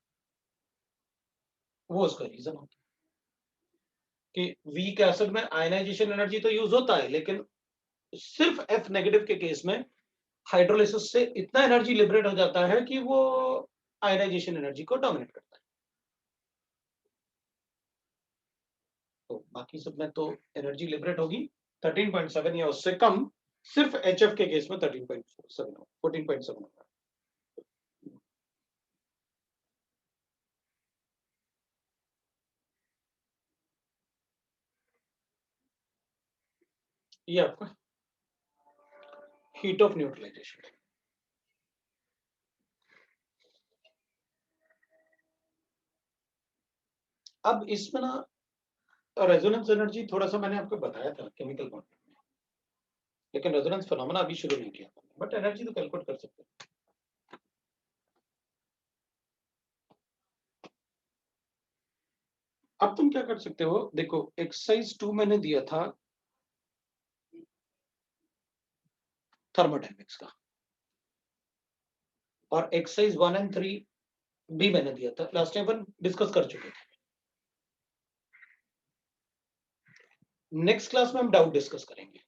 वो उसका रीजन होता है कि वीक एसिड में आयनाइजेशन एनर्जी तो यूज होता है, लेकिन सिर्फ F नेगेटिव के केस में हाइड्रोलिसिस से इतना एनर्जी लिबरेट हो जाता है कि वो आयनाइजेशन एनर्जी को डोमिनेट करता है। तो बाकी सब में तो एनर्जी लिबरेट होगी 13.7 या उससे कम, सिर्फ HF के केस में 13.7 14.7 होगा। ये आपका हीट ऑफ न्यूट्रलाइजेशन। अब इसमें ना रेजोनेंस एनर्जी थोड़ा सा मैंने आपको बताया था केमिकल बॉन्ड में, लेकिन रेजोनेंस फिनोमेना अभी शुरू नहीं किया, बट एनर्जी तो कैलकुलेट कर सकते हैं। अब तुम क्या कर सकते हो, देखो एक्सरसाइज 2 मैंने दिया था थर्मोडायनेमिक्स का, और एक्सरसाइज 1 एंड 3 भी मैंने दिया था, लास्ट टाइम अपन डिस्कस कर चुके थे। नेक्स्ट क्लास में हम डाउट डिस्कस करेंगे।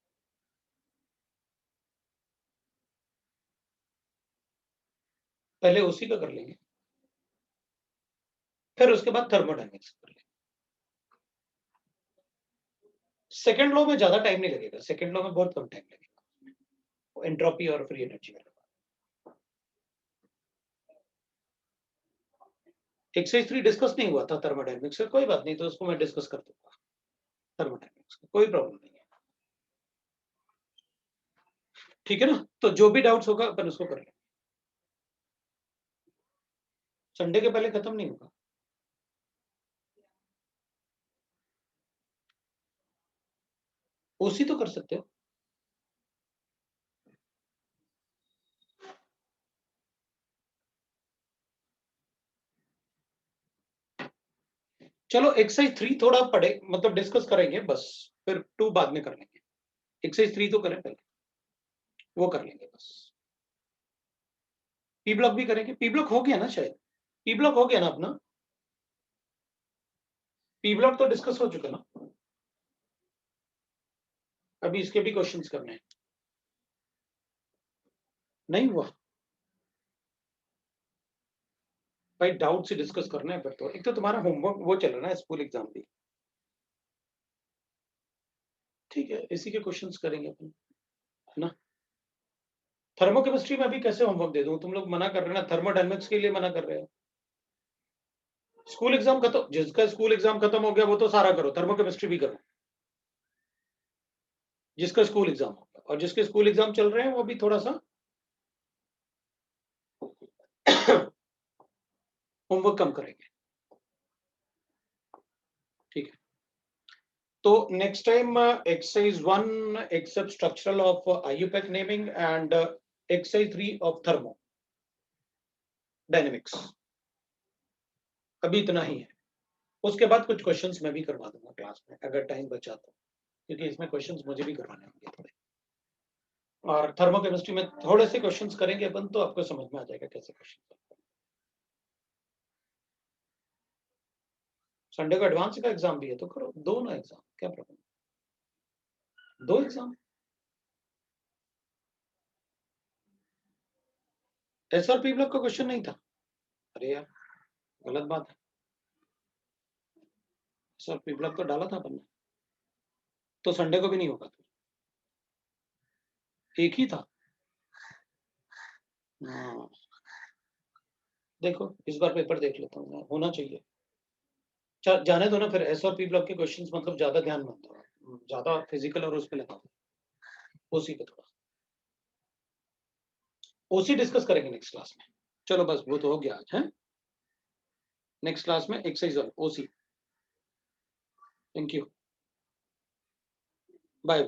पहले उसी का कर लेंगे, फिर उसके बाद थर्मोडायनेमिक्स कर लेंगे। सेकंड लॉ में ज्यादा टाइम नहीं लगेगा, सेकंड लॉ में बहुत कम टाइम लगेगा, एंट्रोपी और फ्री एनर्जी वाला। एक्सरसाइज 3 डिस्कस नहीं हुआ था थर्मोडायनेमिक्स का, कोई बात नहीं, तो उसको मैं डिस्कस कर दूंगा थर्मोडायनेमिक्स का, कोई प्रॉब्लम नहीं है, ठीक है ना। तो जो भी डाउट्स होगा अपन उसको कर लेंगे, संडे के पहले खत्म नहीं होगा। उसी तो कर सकते हो, चलो एक्सरसाइज 3 थोड़ा पढ़े, मतलब डिस्कस करेंगे बस, फिर 2 बाद में कर लेंगे। एक्सरसाइज 3 तो करें पहले, वो कर लेंगे बस। पी ब्लॉक भी करेंगे, पी ब्लॉक हो गया ना शायद, पी ब्लॉक हो गया ना अपना, पी ब्लॉक तो डिस्कस हो चुका ना, अभी इसके भी क्वेश्चंस करने हैं, नहीं हुआ भाई, डाउट से डिस्कस करना है फिर तो। एक तो तुम्हारा होमवर्क वो चल रहा है, स्कूल एग्जाम भी, ठीक है, इसी के क्वेश्चंस करेंगे अपन, है ना। थर्मोकेमिस्ट्री में अभी कैसे होमवर्क दे दूं, तुम लोग मना कर रहे हो ना, थर्मोडायनेमिक्स के लिए मना कर रहे हो। स्कूल एग्जाम खत्म, जिसका स्कूल एग्जाम खत्म हो गया वो तो सारा करो, थर्मोकेमिस्ट्री भी करो, जिसका स्कूल एग्जाम हो गया, और जिसके स्कूल एग्जाम चल रहे हैं वो भी थोड़ा सा होमवर्क कम करेंगे, ठीक है। तो next time exercise 1 except structural of IUPAC naming and exercise 3 of thermodynamics, अभी इतना ही है। उसके बाद कुछ क्वेश्चंस मैं भी करवा दूंगा क्लास में अगर टाइम बचा तो, क्योंकि इसमें क्वेश्चंस मुझे भी करवाने होंगे थोड़े, और थर्मोकेमिस्ट्री में थोड़े से क्वेश्चंस करेंगे अपन, तो आपको समझ में आ जाएगा कैसे क्वेश्चन। संडे को एडवांस का एग्जाम भी है तो करो, दो ना एग्जाम, क्या प्रॉब्लम, दो एग्जाम। एसआरपी ब्लॉक का क्वेश्चन नहीं था, अरे यार गलत बात है, एसआरपी ब्लॉक तो डाला था अपन ने, तो संडे को भी नहीं होगा, एक ही था। हाँ, देखो इस बार पेपर देख लेता हूँ, होना चाहिए, जाने दो ना फिर, एसआरपी ब्लॉक के क्वेश्चंस मतलब ज्यादा ध्यान मत दो, ज्यादा फिजिकल और उस पे लगा दो, उसी पे थोड़ा, ओसी डिस्कस करेंगे नेक्स्ट क्लास में। चलो बस वो तो हो गया आज है, नेक्स्ट क्लास में exercise OC. Thank you, bye.